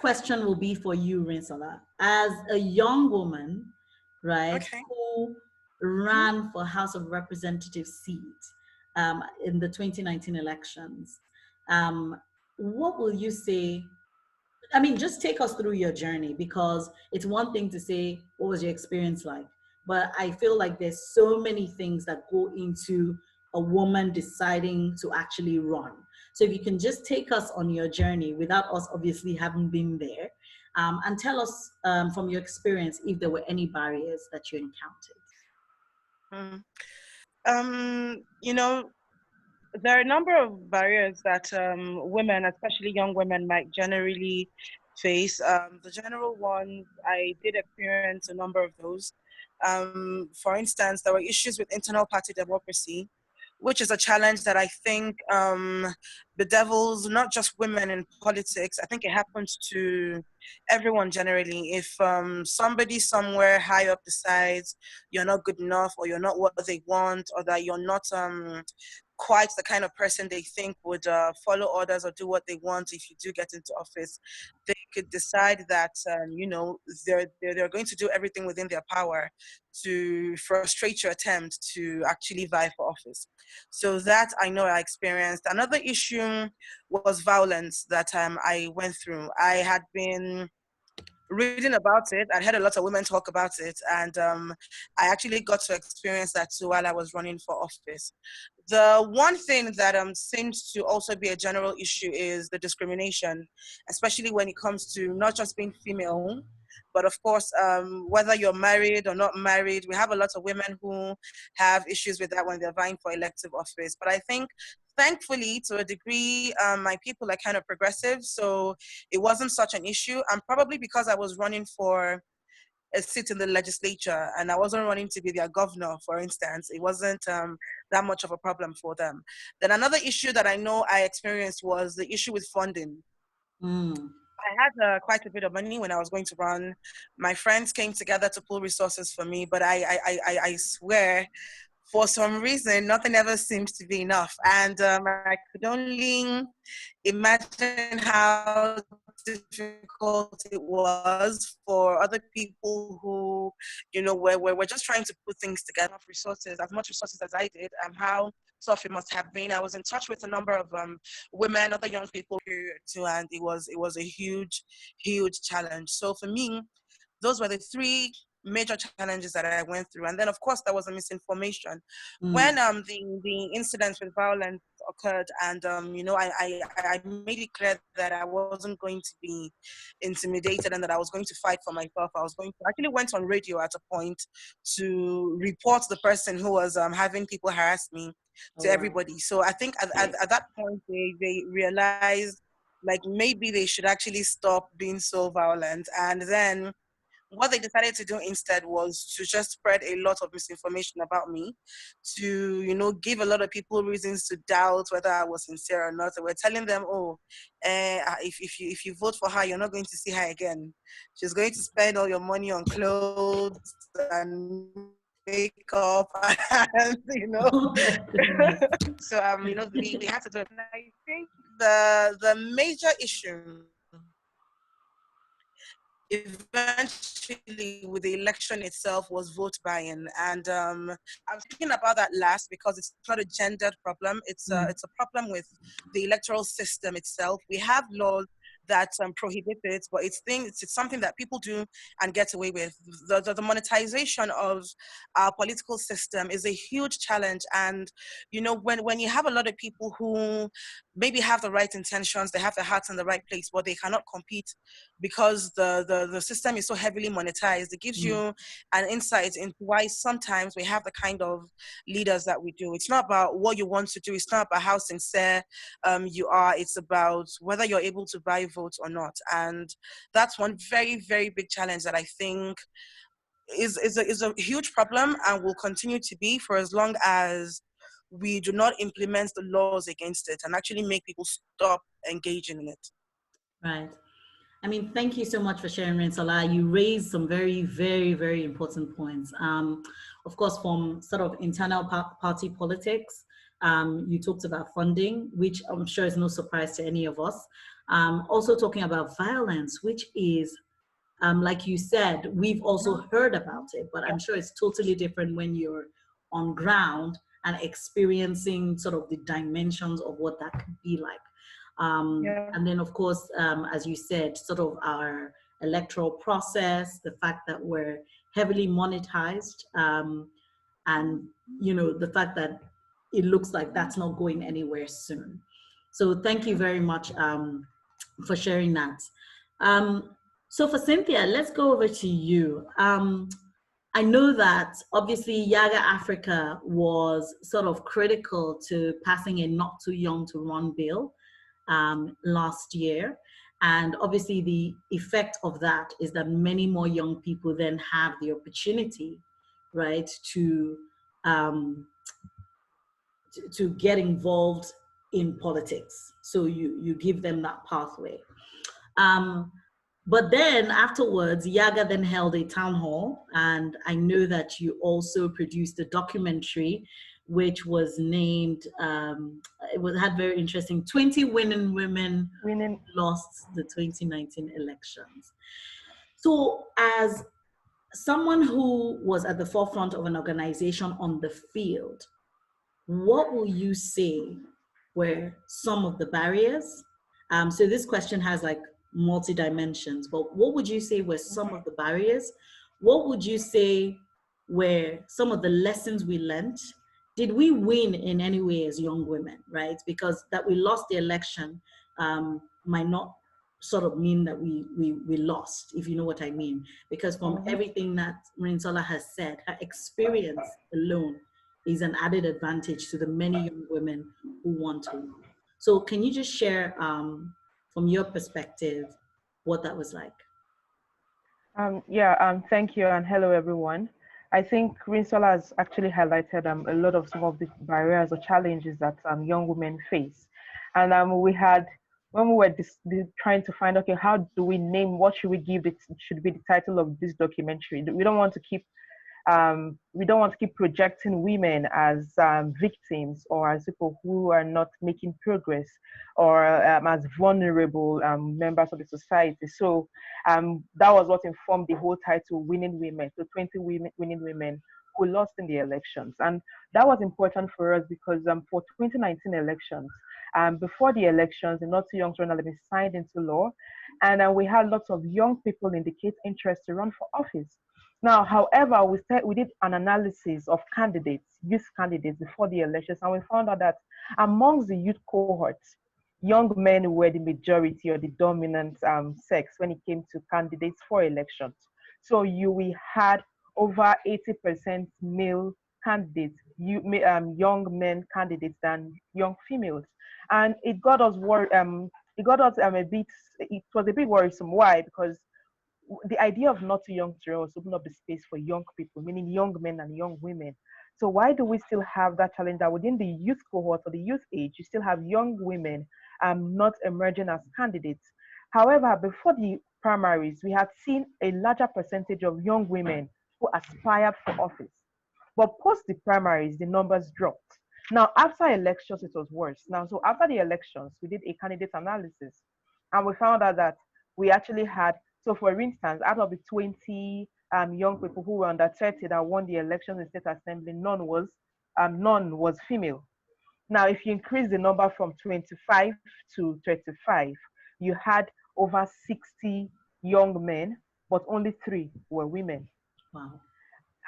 question will be for you, Rinsola. As a young woman, right, Okay. who ran for House of Representatives seat in the 2019 elections, what will you say? I mean, just take us through your journey, because it's one thing to say, what was your experience like? But I feel like there's so many things that go into a woman deciding to actually run. So if you can just take us on your journey without us obviously having been there, and tell us from your experience if there were any barriers that you encountered. Mm. You know, there are a number of barriers that women, especially young women, might generally face. The general ones, I did experience a number of those. For instance, there were issues with internal party democracy, which is a challenge that I think bedevils not just women in politics. I think it happens to everyone generally. If somebody somewhere high up decides you're not good enough, or you're not what they want, or that you're not quite the kind of person they think would follow orders or do what they want if you do get into office, they could decide that they're going to do everything within their power to frustrate your attempt to actually vie for office. So that I know I experienced. Another issue was violence that I went through. I had been reading about it. I heard a lot of women talk about it, and I actually got to experience that too while I was running for office. The one thing that seems to also be a general issue is the discrimination, especially when it comes to not just being female, but of course, whether you're married or not married. We have a lot of women who have issues with that when they're vying for elective office. But I think, thankfully, to a degree, my people are kind of progressive, so it wasn't such an issue. And probably because I was running for a seat in the legislature and I wasn't running to be their governor, for instance, it wasn't that much of a problem for them. Then another issue that I know I experienced was the issue with funding. Mm. I had quite a bit of money when I was going to run. My friends came together to pull resources for me, but I swear, for some reason, nothing ever seems to be enough. And I could only imagine how difficult it was for other people who, were just trying to put things together, resources, as much resources as I did, and how tough it must have been. I was in touch with a number of women, other young people here too, and it was a huge challenge. So for me, those were the three major challenges that I went through. And then, of course, there was a misinformation. Mm. When the incidents with violence occurred, and I made it clear that I wasn't going to be intimidated and that I was going to fight for myself. I actually went on radio at a point to report the person who was having people harass me Oh, to wow. everybody. So I think at that point they realized, like, maybe they should actually stop being so violent. And then what they decided to do instead was to just spread a lot of misinformation about me, to give a lot of people reasons to doubt whether I was sincere or not. They were telling them, oh, if you vote for her, you're not going to see her again. She's going to spend all your money on clothes and makeup and Oh my goodness. so we had to do it. And I think the major issue eventually with the election itself was vote buying. And I'm speaking about that last because it's not a gendered problem. It's Mm. a problem with the electoral system itself. We have laws that prohibit it, but it's something that people do and get away with. The monetization of our political system is a huge challenge. And when you have a lot of people who maybe have the right intentions, they have their hearts in the right place, but they cannot compete because the system is so heavily monetized, it gives Mm. you an insight into why sometimes we have the kind of leaders that we do. It's not about what you want to do. It's not about how sincere you are. It's about whether you're able to buy votes or not. And that's one very, very big challenge that I think is a huge problem and will continue to be for as long as we do not implement the laws against it and actually make people stop engaging in it. Right. I mean, thank you so much for sharing, Rinsola. You raised some very, very, very important points. Of course, from sort of internal party politics, you talked about funding, which I'm sure is no surprise to any of us. Also talking about violence, which is, like you said, we've also heard about it, but I'm sure it's totally different when you're on ground and experiencing sort of the dimensions of what that could be like. And then, of course, as you said, sort of our electoral process, the fact that we're heavily monetized, and the fact that it looks like that's not going anywhere soon. So thank you very much for sharing that. So for Cynthia, let's go over to you. I know that obviously YIAGA Africa was sort of critical to passing a not too young to run bill last year. And obviously the effect of that is that many more young people then have the opportunity, right, to get involved in politics. So you give them that pathway. But then afterwards, YIAGA then held a town hall, and I know that you also produced a documentary, which was named, had very interesting, 20 winning women lost the 2019 elections. So as someone who was at the forefront of an organization on the field, what will you say were some of the barriers? So this question has like multi-dimensions, but what would you say were some of the barriers? What would you say were some of the lessons we learned? Did we win in any way as young women, right? Because that we lost the election might not sort of mean that we lost, if you know what I mean. Because from everything that Rinsola has said, her experience alone is an added advantage to the many young women who want to run. So can you just share from your perspective what that was like? Thank you, and hello everyone. I think Rinsola has actually highlighted a lot of some of the barriers or challenges that young women face. And we had, when we were trying to find, okay, how do we name, what should we give it, should be the title of this documentary? We don't want to keep projecting women as victims or as people who are not making progress or as vulnerable members of the society. So that was what informed the whole title, Winning Women. So 20 winning women who lost in the elections. And that was important for us because for 2019 elections, before the elections, the Not Too Young to Run had been signed into law. And we had lots of young people indicate interest to run for office. Now, however, we did an analysis of youth candidates before the elections, and we found out that amongst the youth cohorts, young men were the majority or the dominant sex when it came to candidates for elections. So we had over 80% male candidates, young men candidates than young females, and it got us worried. It was a bit worrisome. Why? Because the idea of Not Too Young to Run was open up the space for young people, meaning young men and young women. So why do we still have that challenge that within the youth cohort or the youth age, you still have young women not emerging as candidates? However, before the primaries, we had seen a larger percentage of young women who aspired for office. But post the primaries, the numbers dropped. Now, after elections, it was worse. So after the elections, we did a candidate analysis, and we found out that we actually had, so for instance, out of the 20 young people who were under 30 that won the elections in State Assembly, none was female. Now, if you increase the number from 25 to 35, you had over 60 young men, but only 3 were women. Wow.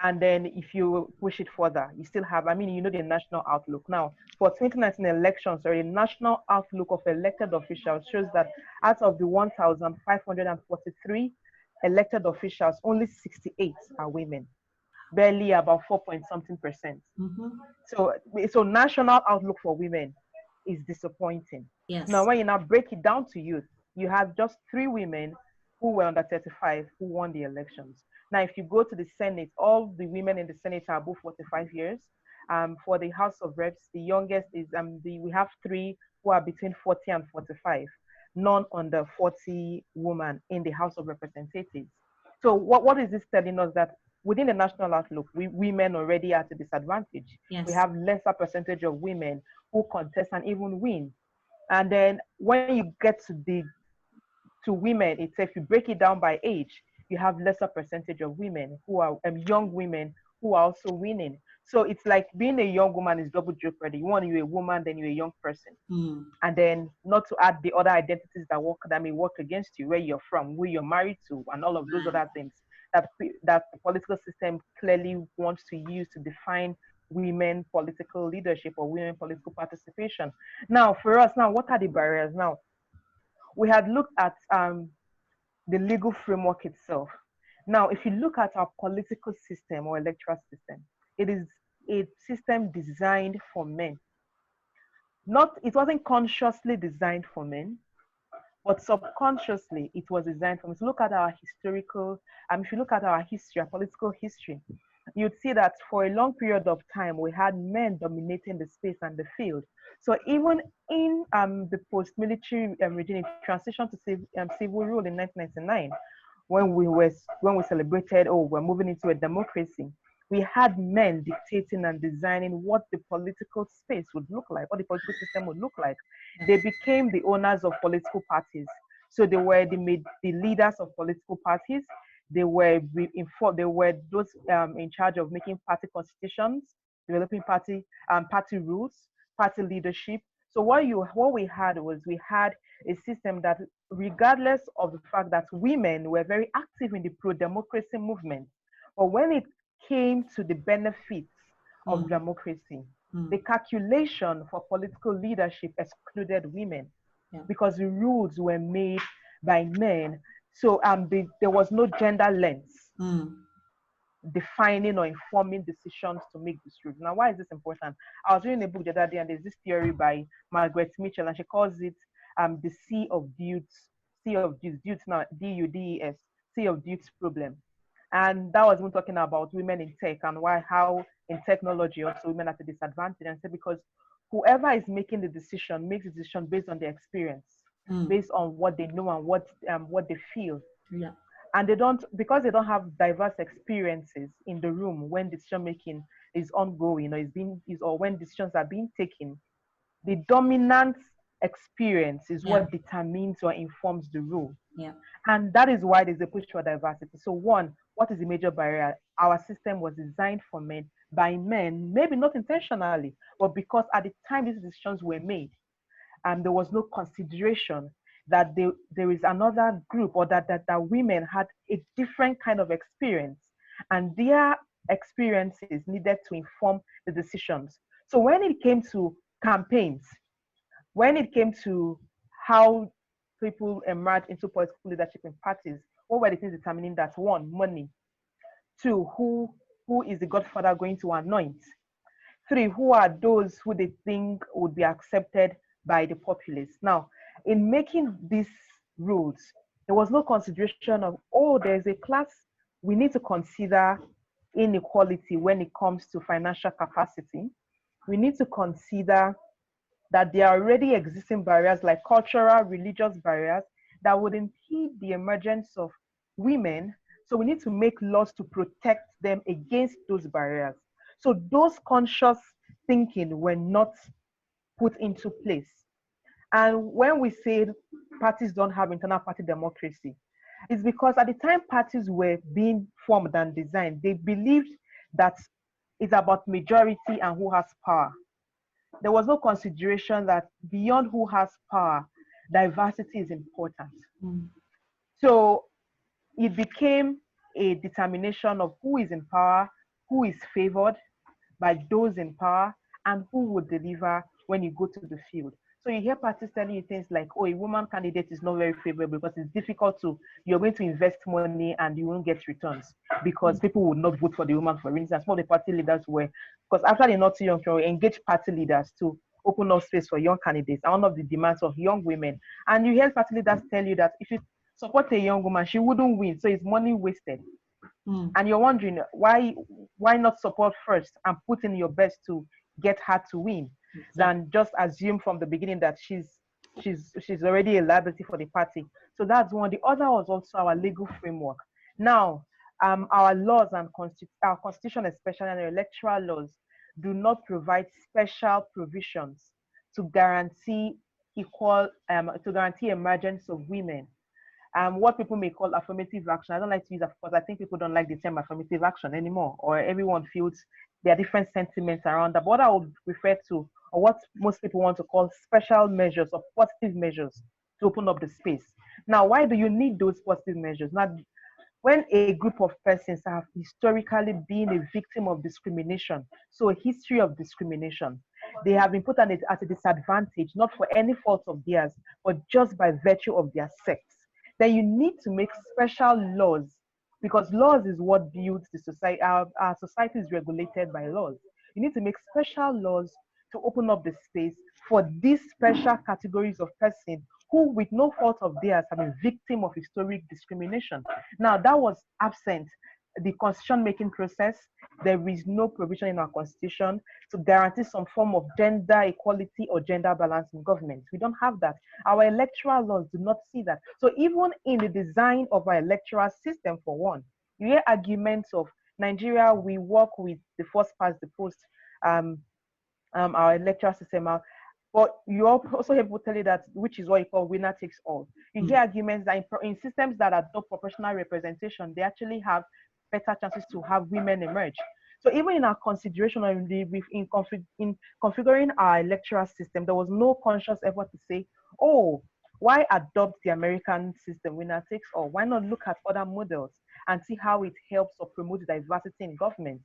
And then if you push it further, you still have, the national outlook. Now, for 2019 elections, the national outlook of elected officials shows that out of the 1,543 elected officials, only 68 are women, barely about 4.something%. So national outlook for women is disappointing. Yes. Now, when you now break it down to youth, you have just 3 women who were under 35 who won the elections. Now, if you go to the Senate, all the women in the Senate are above 45 years. For the House of Reps, the youngest is, we have 3 who are between 40 and 45, none under 40 women in the House of Representatives. So what is this telling us? That within the national outlook, women already are at a disadvantage. Yes. We have lesser percentage of women who contest and even win. And then when you get to women itself, you break it down by age, you have lesser percentage of women who are young women who are also winning. So it's like being a young woman is double jeopardy. One, you're a woman, then you're a young person. Mm. And then not to add the other identities that may work against you, where you're from, who you're married to, and all of those other things that the political system clearly wants to use to define women political leadership or women political participation. Now, for us, now what are the barriers? Now, we had looked at the legal framework itself. Now, if you look at our political system or electoral system, it is a system designed for men. It wasn't consciously designed for men, but subconsciously it was designed for men. So look at our historical, if you look at our history, our political history, you'd see that for a long period of time, we had men dominating the space and the field. So even in the post-military regime, transition to civil rule in 1999, when we celebrated, oh, we're moving into a democracy, we had men dictating and designing what the political space would look like, what the political system would look like. They became the owners of political parties. So they were the leaders of political parties. They were those in charge of making party constitutions, developing party rules, party leadership. So what we had a system that, regardless of the fact that women were very active in the pro-democracy movement, but when it came to the benefits of democracy, the calculation for political leadership excluded women because the rules were made by men. So there was no gender lens defining or informing decisions to make this rules. Now, why is this important? I was reading a book the other day, and there's this theory by Margaret Mitchell, and she calls it the Sea of Dudes now, D-U-D-E-S, Sea of Dudes problem. And that was even talking about women in tech and how in technology also women are at a disadvantage. And said because whoever is making the decision makes the decision based on their experience, based on what they know and what they feel. Yeah. And because they don't have diverse experiences in the room when decision making is ongoing or when decisions are being taken, the dominant experience is what determines or informs the rule. Yeah. And that is why there's a push for diversity. So one, what is the major barrier? Our system was designed for men, by men, maybe not intentionally, but because at the time these decisions were made, there was no consideration that there is another group, or that women had a different kind of experience, and their experiences needed to inform the decisions. So when it came to campaigns, when it came to how people emerge into political leadership in parties, what were the things determining that? One, money. Two, who is the godfather going to anoint? Three, who are those who they think would be accepted by the populace? Now, in making these rules, there was no consideration of, there's a class, we need to consider inequality when it comes to financial capacity. We need to consider that there are already existing barriers like cultural, religious barriers that would impede the emergence of women. So we need to make laws to protect them against those barriers. So those conscious thinking were not put into place. And when we say parties don't have internal party democracy, it's because at the time parties were being formed and designed, they believed that it's about majority and who has power. There was no consideration that beyond who has power, diversity is important. So it became a determination of who is in power, who is favored by those in power, and who would deliver when you go to the field. So you hear parties telling you things like, a woman candidate is not very favorable because it's difficult you're going to invest money and you won't get returns because people would not vote for the woman, for instance. Some of the party leaders were, because after the Not Too Young, we engage party leaders to open up space for young candidates, and one of the demands of young women. And you hear party leaders tell you that if you support a young woman, she wouldn't win, so it's money wasted. And you're wondering why not support first and put in your best to get her to win, than just assume from the beginning that she's already a liability for the party. So that's one. The other was also our legal framework. Now, our laws and our constitution, especially and electoral laws, do not provide special provisions to guarantee equal, to guarantee emergence of women. What people may call affirmative action. I don't like to use that because I think people don't like the term affirmative action anymore, or everyone feels there are different sentiments around that. But what I would refer to, or what most people want to call special measures or positive measures to open up the space. Now, why do you need those positive measures? Now, when a group of persons have historically been a victim of discrimination, so a history of discrimination, they have been put at a disadvantage, not for any fault of theirs, but just by virtue of their sex, then you need to make special laws, because laws is what builds the society. Our society is regulated by laws. You need to make special laws to open up the space for these special categories of persons who, with no fault of theirs, have been victim of historic discrimination. Now, that was absent. The constitution making process, there is no provision in our constitution to guarantee some form of gender equality or gender balance in government. We don't have that. Our electoral laws do not see that. So even in the design of our electoral system, for one, you hear arguments of Nigeria, we work with the first past the post, our electoral system. But you also hear people tell you that, which is what you call winner takes all. You hear arguments that in systems that adopt proportional representation, they actually have better chances to have women emerge. So even in our consideration or in configuring our electoral system, there was no conscious effort to say, oh, why adopt the American system, winner takes all? Why not look at other models and see how it helps or promotes diversity in government?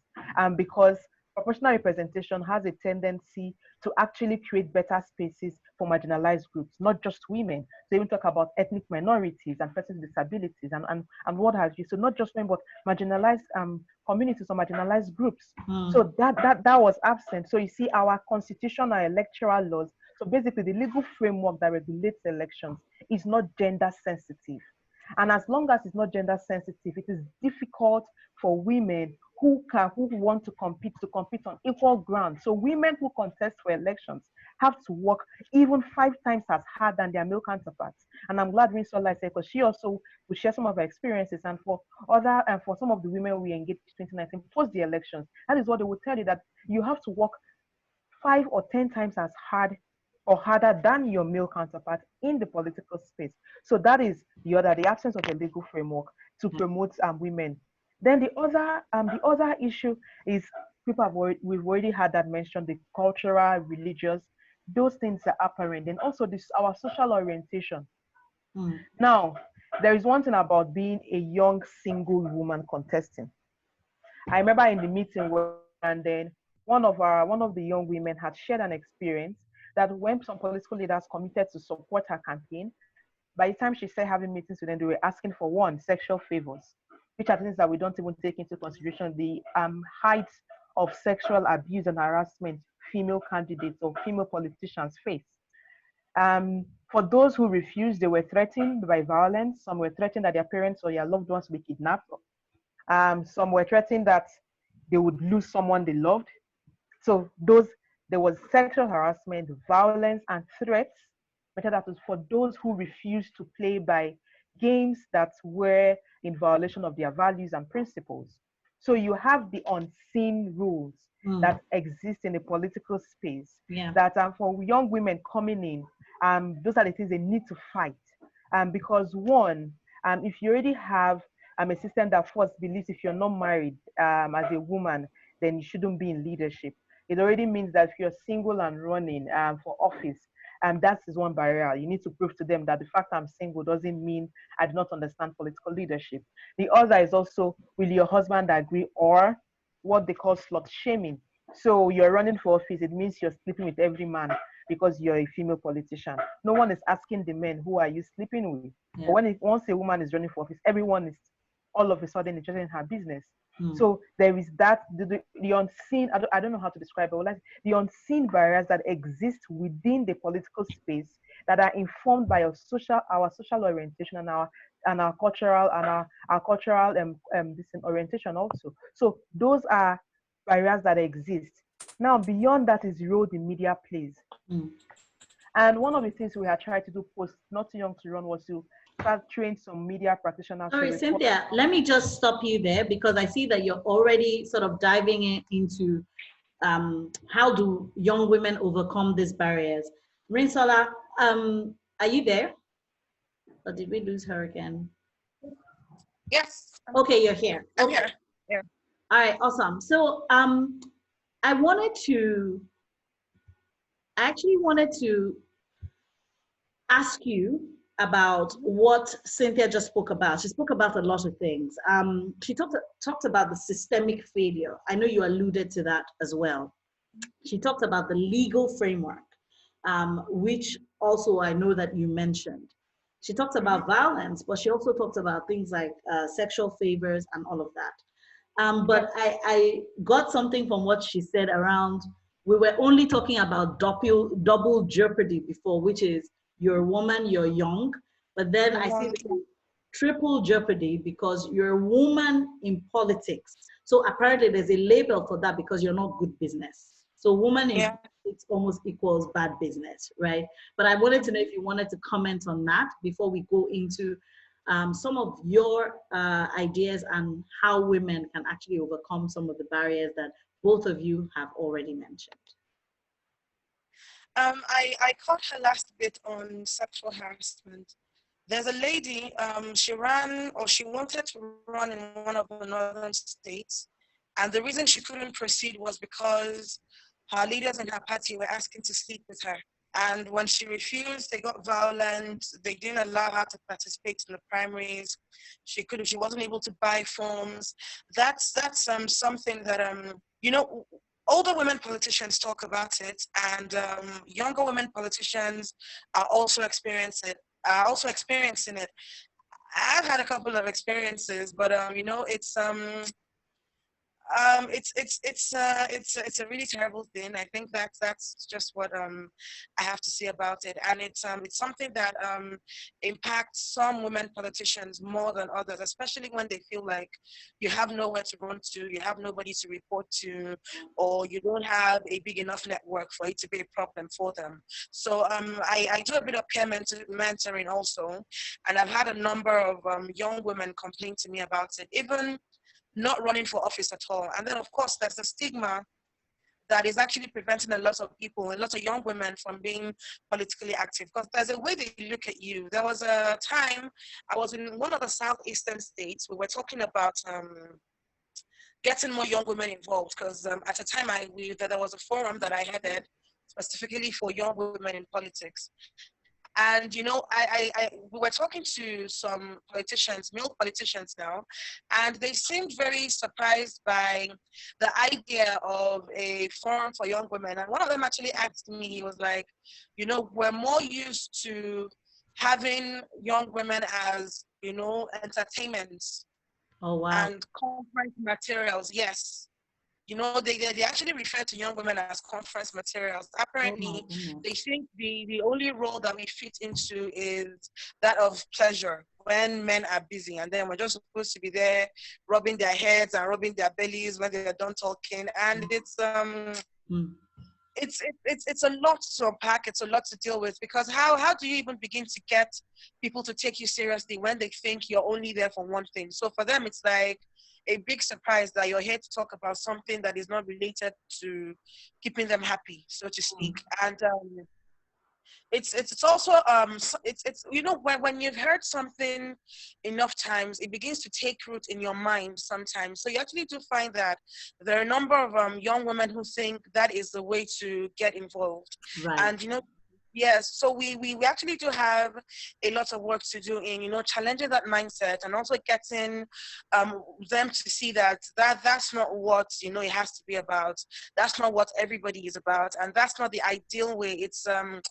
Because proportional representation has a tendency to actually create better spaces for marginalized groups, not just women. So even talk about ethnic minorities and persons with disabilities and what have you. So not just women, but marginalized communities or marginalized groups. So that was absent. So you see, our constitution, our electoral laws, so basically the legal framework that regulates elections is not gender sensitive. And as long as it's not gender sensitive, it is difficult for women who want to compete on equal ground. So women who contest for elections have to work even 5 times as hard than their male counterparts. And I'm glad Rinsola said, because she also will share some of her experiences. And for some of the women we engaged in 2019 post the elections, that is what they will tell you, that you have to work 5 or 10 times as hard or harder than your male counterpart in the political space. So that is the absence of a legal framework to promote women. Then the other issue is we've already had that mentioned, the cultural, religious, those things are apparent. And also our social orientation. Now, there is one thing about being a young single woman contesting. I remember in the meeting and then one of the young women had shared an experience that when some political leaders committed to support her campaign, by the time she started having meetings with them, they were asking for sexual favors, which are things that we don't even take into consideration, the height of sexual abuse and harassment female candidates or female politicians face. For those who refused, they were threatened by violence. Some were threatened that their parents or their loved ones would be kidnapped. Some were threatened that they would lose someone they loved. So there was sexual harassment, violence, and threats. But that was for those who refused to play by games that were in violation of their values and principles. So you have the unseen rules that exist in the political space that for young women coming in, those are the things they need to fight. Because one, if you already have a system that first believes if you're not married as a woman, then you shouldn't be in leadership. It already means that if you're single and running for office, that is one barrier. You need to prove to them that the fact I'm single doesn't mean I do not understand political leadership. The other is also, will your husband agree, or what they call slut shaming. So you're running for office, it means you're sleeping with every man because you're a female politician. No one is asking the men, who are you sleeping with? But once a woman is running for office, everyone is all of a sudden interested in her business. So there is that, the unseen, I don't know how to describe it, but the unseen barriers that exist within the political space that are informed by our social orientation and our cultural orientation also. So those are barriers that exist. Now, beyond that is the role the media plays. And one of the things we had tried to do post Not Too Young to Run was to start train some media practitioners. Sorry, Cynthia, let me just stop you there, because I see that you're already sort of diving into how do young women overcome these barriers. Rinsola, Are you there? Or did we lose her again? Yes. Okay, you're here. I'm Okay. here. Yeah. All right, awesome. So I wanted to I actually wanted to ask you about what Cynthia just spoke about. She spoke about a lot of things. She talked about the systemic failure. I know you alluded to that as well. She talked about the legal framework, which also I know that you mentioned. She talked about violence, but she also talked about things like sexual favors and all of that. But I got something from what she said around, we were only talking about double jeopardy before, which is you're a woman, you're young, but then I see the triple jeopardy because you're a woman in politics. So apparently there's a label for that because you're not good business. So woman in politics almost equals bad business, right? But I wanted to know if you wanted to comment on that before we go into some of your ideas on how women can actually overcome some of the barriers that both of you have already mentioned. I caught her last bit on sexual harassment. There's a lady, she ran, or she wanted to run in one of the northern states, and the reason she couldn't proceed was because her leaders in her party were asking to sleep with her. And when she refused, they got violent. They didn't allow her to participate in the primaries. She wasn't able to buy forms. That's something that you know, older women politicians talk about it, and younger women politicians are also experiencing it. I've had a couple of experiences, but you know, it's a really terrible thing. I think that's just what I have to say about it, and it's something that impacts some women politicians more than others, especially when they feel like you have nowhere to run to, you have nobody to report to, or you don't have a big enough network for it to be a problem for them. So I do a bit of peer mentoring also, and I've had a number of young women complain to me about it, even not running for office at all. And then, of course, there's a stigma that is actually preventing a lot of people, a lot of young women from being politically active, because there's a way they look at you. There was a time I was in one of the southeastern states. We were talking about getting more young women involved, because at the time there was a forum that I headed specifically for young women in politics. And you know, we were talking to some politicians, male politicians now, and they seemed very surprised by the idea of a forum for young women. And one of them actually asked me, he was like, you know, we're more used to having young women as, you know, entertainments. Oh, wow. And conference materials. Yes, you know, they actually refer to young women as conference materials. Apparently, they think the only role that we fit into is that of pleasure when men are busy, and then we're just supposed to be there rubbing their heads and rubbing their bellies when they're done talking. And it's a lot to unpack. It's a lot to deal with, because how do you even begin to get people to take you seriously when they think you're only there for one thing? So for them, it's like a big surprise that you're here to talk about something that is not related to keeping them happy, so to speak. And it's also it's you know, when you've heard something enough times, it begins to take root in your mind sometimes. So you actually do find that there are a number of young women who think that is the way to get involved. Right. And you know, yes, so we actually do have a lot of work to do in, you know, challenging that mindset, and also getting them to see that's not what, you know, it has to be about. That's not what everybody is about, and that's not the ideal way. It's a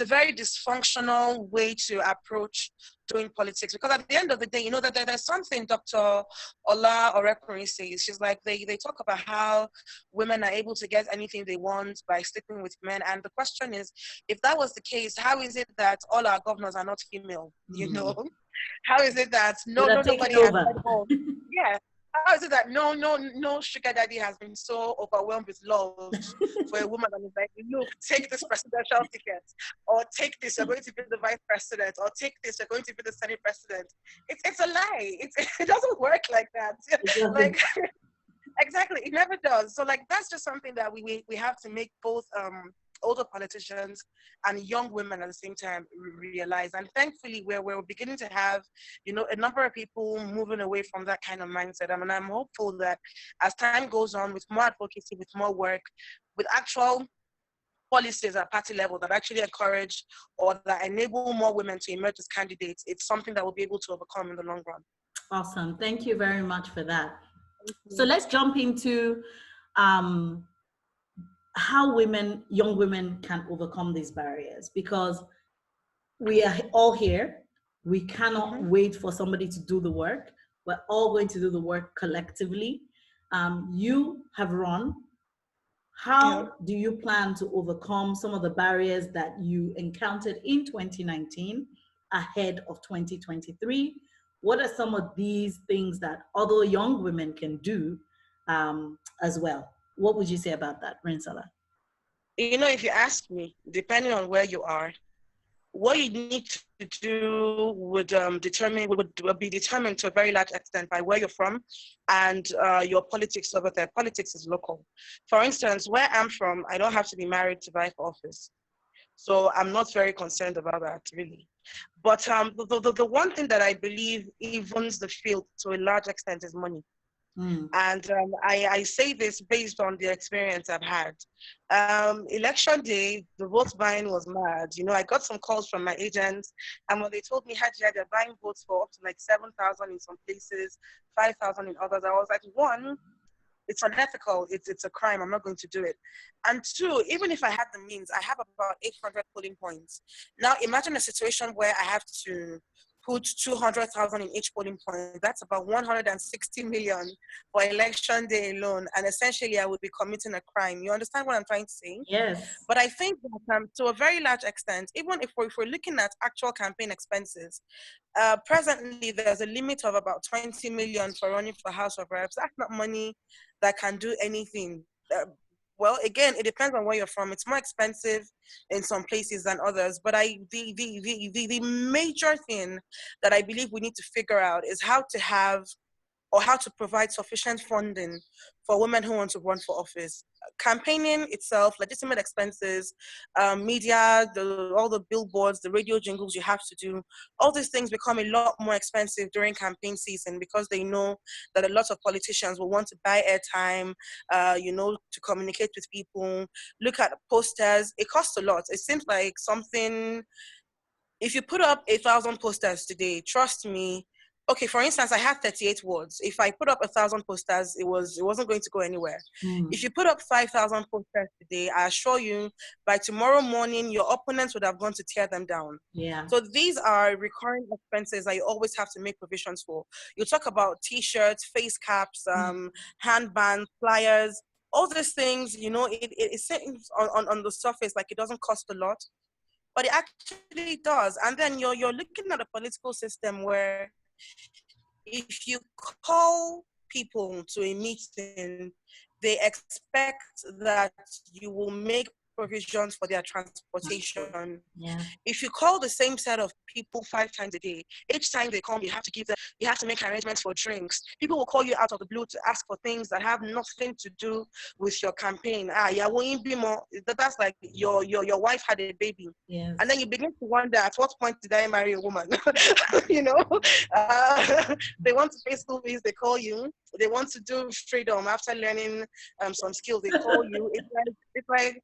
very dysfunctional way to approach doing politics, because at the end of the day, you know, that there's something Dr. Ola Orekuri says. She's like, they talk about how women are able to get anything they want by sleeping with men, and the question is, if that was the case, how is it that all our governors are not female? You know, how is it that nobody has said, oh, yeah, how is it that no sugar daddy has been so overwhelmed with love for a woman and is like, look, take this presidential ticket, or take this, you're going to be the vice president, or take this, you're going to be the senate president? It's a lie. It doesn't work like that. Like, exactly, it never does. So like, that's just something that we have to make both older politicians and young women at the same time realize. And thankfully, we're beginning to have, a number of people moving away from that kind of mindset. I mean, I'm hopeful that as time goes on, with more advocacy, with more work, with actual policies at party level that actually encourage or that enable more women to emerge as candidates, it's something that we'll be able to overcome in the long run. Awesome. Thank you very much for that. So Mhm. let's jump into how young women can overcome these barriers, because we are all here. We cannot wait for somebody to do the work. We're all going to do the work collectively. You have run. How do you plan to overcome some of the barriers that you encountered in 2019 ahead of 2023? What are some of these things that other young women can do as well? What would you say about that, Rinsola? If you ask me, depending on where you are, what you need to do would be determined to a very large extent by where you're from and your politics over there. Politics is local. For instance, where I'm from, I don't have to be married to vie for office. So I'm not very concerned about that, really. But the one thing that I believe evens the field to a large extent is money. And I say this based on the experience I've had. Election day, the vote buying was mad. I got some calls from my agents, and when they told me, Hajia, they're buying votes for up to like 7,000 in some places, 5,000 in others, I was like, one, it's unethical. It's a crime. I'm not going to do it. And two, even if I had the means, I have about 800 polling points. Now, imagine a situation where I have to put 200,000 in each polling point. That's about 160 million for election day alone. And essentially, I would be committing a crime. You understand what I'm trying to say? Yes. But I think that to a very large extent, even if we're looking at actual campaign expenses, presently there's a limit of about 20 million for running for House of Reps. That's not money that can do anything. Well, again, it depends on where you're from. It's more expensive in some places than others. But the major thing that I believe we need to figure out is how to provide sufficient funding for women who want to run for office. Campaigning itself, legitimate expenses, media, all the billboards, the radio jingles you have to do, all these things become a lot more expensive during campaign season because they know that a lot of politicians will want to buy airtime, to communicate with people, look at posters. It costs a lot. It seems like something, if you put up 1,000 posters today, trust me. Okay, for instance, I had 38 wards. If I put up 1,000 posters, it wasn't going to go anywhere. If you put up 5,000 posters today, I assure you, by tomorrow morning, your opponents would have gone to tear them down. Yeah. So these are recurring expenses that you always have to make provisions for. You talk about T-shirts, face caps, handbands, flyers, all these things. It seems on the surface like it doesn't cost a lot, but it actually does. And then you're looking at a political system where if you call people to a meeting, they expect that you will make provisions for their transportation. Yeah. If you call the same set of people 5 times a day, each time they come, you have to make arrangements for drinks. People will call you out of the blue to ask for things that have nothing to do with your campaign. That's like your wife had a baby. Yes. And then you begin to wonder, at what point did I marry a woman? They want to pay school fees, they call you. They want to do freedom after learning some skills, they call you. It's like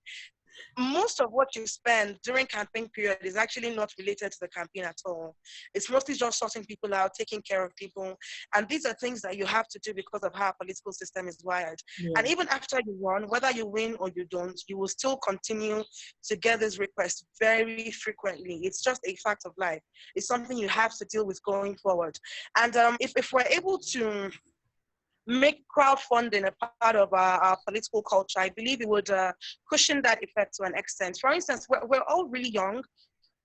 most of what you spend during campaign period is actually not related to the campaign at all. It's mostly just sorting people out, taking care of people. And these are things that you have to do because of how our political system is wired. Yeah. And even after you run, whether you win or you don't, you will still continue to get this request very frequently. It's just a fact of life. It's something you have to deal with going forward. And if we're able to make crowdfunding a part of our political culture, I believe it would cushion that effect to an extent. For instance, we're all really young.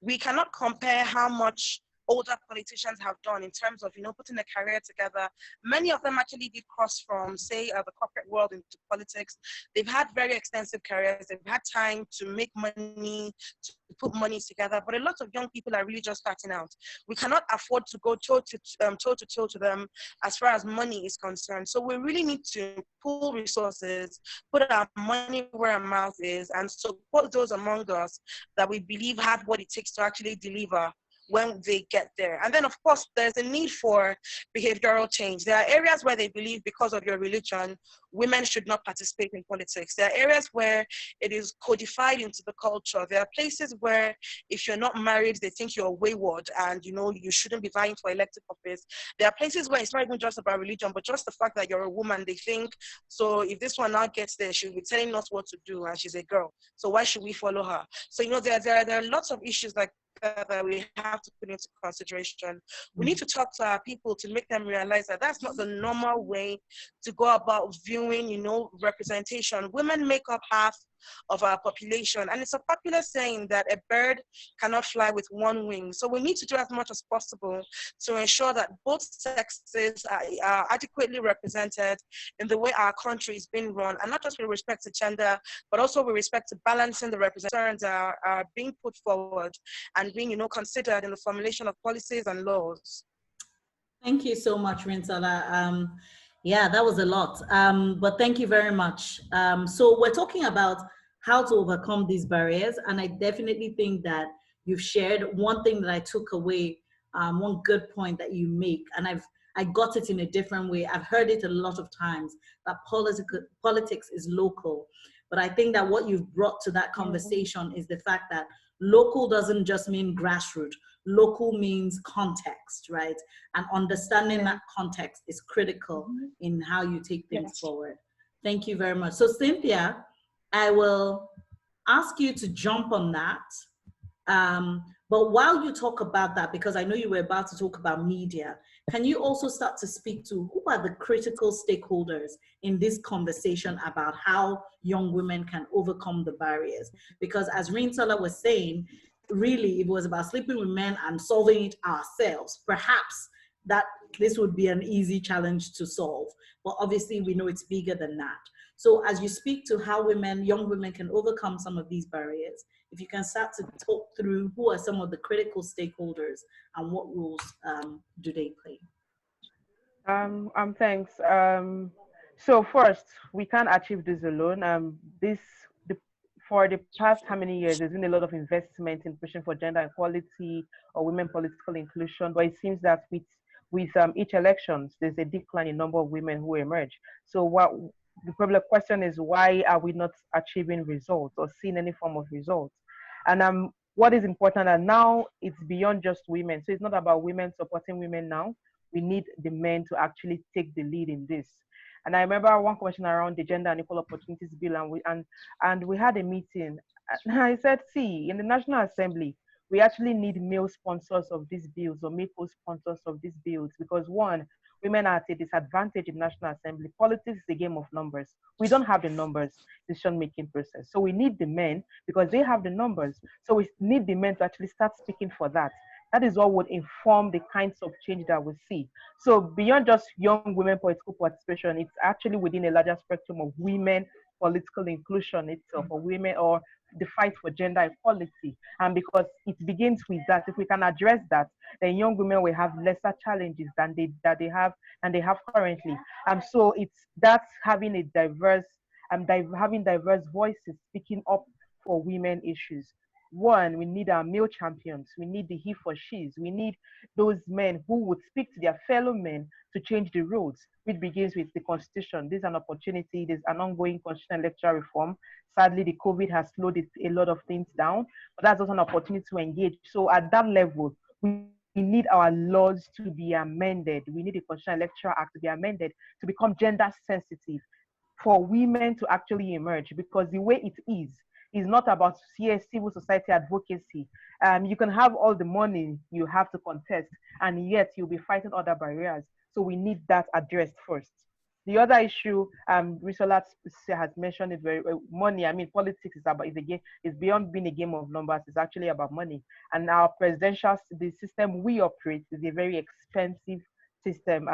We cannot compare how much older politicians have done in terms of, putting a career together. Many of them actually did cross from, say, the corporate world into politics. They've had very extensive careers. They've had time to make money, to put money together. But a lot of young people are really just starting out. We cannot afford to go toe to toe to them as far as money is concerned. So we really need to pool resources, put our money where our mouth is, and support those among us that we believe have what it takes to actually deliver when they get there. And then, of course, there's a need for behavioral change. There are areas where they believe because of your religion, women should not participate in politics. There are areas where it is codified into the culture. There are places where if you're not married, they think you're wayward and, you shouldn't be vying for elective office. There are places where it's not even just about religion, but just the fact that you're a woman, they think, so if this one now gets there, she'll be telling us what to do and she's a girl. So why should we follow her? So, there are lots of issues like that we have to put into consideration. We need to talk to our people to make them realize that that's not the normal way to go about viewing, representation. Women make up half of our population, and it's a popular saying that a bird cannot fly with one wing. So we need to do as much as possible to ensure that both sexes are adequately represented in the way our country is being run, and not just with respect to gender, but also with respect to balancing the representations that are being put forward and being, considered in the formulation of policies and laws. Thank you so much, Rinsola. Yeah, that was a lot, but thank you very much. So we're talking about how to overcome these barriers, and I definitely think that you've shared one thing that I took away, one good point that you make, and I got it in a different way. I've heard it a lot of times that politics is local, but I think that what you've brought to that conversation is the fact that local doesn't just mean grassroots. Local means context, right? And understanding that context is critical in how you take things forward. Thank you very much. So Cynthia, I will ask you to jump on that. But while you talk about that, because I know you were about to talk about media, can you also start to speak to who are the critical stakeholders in this conversation about how young women can overcome the barriers? Because as Rinsola was saying, really it was about sleeping with men and solving it ourselves. Perhaps that this would be an easy challenge to solve, but obviously we know it's bigger than that. So as you speak to how young women can overcome some of these barriers, if you can start to talk through who are some of the critical stakeholders and what roles do they play? Thanks. So first, we can't achieve this alone. For the past how many years, there's been a lot of investment in pushing for gender equality or women political inclusion, but it seems that with each elections, there's a decline in number of women who emerge. So what the problem question is, why are we not achieving results or seeing any form of results? And what is important, and now it's beyond just women. So it's not about women supporting women now. We need the men to actually take the lead in this. And I remember one question around the Gender and Equal Opportunities Bill, and we had a meeting. And I said, see, in the National Assembly, we actually need male sponsors of these bills or male co-sponsors of these bills, because one, women are at a disadvantage in National Assembly. Politics is a game of numbers. We don't have the numbers, decision-making process. So we need the men because they have the numbers. So we need the men to actually start speaking for that. That is what would inform the kinds of change that we see. So beyond just young women political participation, it's actually within a larger spectrum of women political inclusion itself, or women, or the fight for gender equality. And because it begins with that, if we can address that, then young women will have lesser challenges than they have currently. So that's having a having diverse voices speaking up for women issues. One, we need our male champions. We need the he for she's. We need those men who would speak to their fellow men to change the rules, which begins with the constitution. There's an opportunity. There's an ongoing constitutional electoral reform. Sadly, the COVID has slowed a lot of things down, but that's also an opportunity to engage. So at that level, we need our laws to be amended. We need the Constitutional Electoral Act to be amended to become gender sensitive for women to actually emerge, because the way it is not about civil society advocacy. You can have all the money you have to contest, and yet you'll be fighting other barriers. So we need that addressed first. The other issue, Rinsola has mentioned it very money. I mean, politics is a game. It's beyond being a game of numbers. It's actually about money. And our the system we operate is a very expensive system,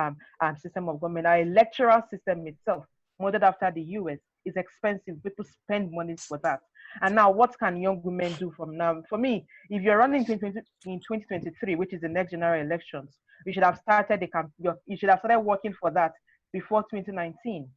system of government. Our electoral system itself, modeled after the US, is expensive. People spend money for that. And now, what can young women do from now? For me, if you're running in 2023, which is the next general elections, you should have started you should have started working for that before 2019.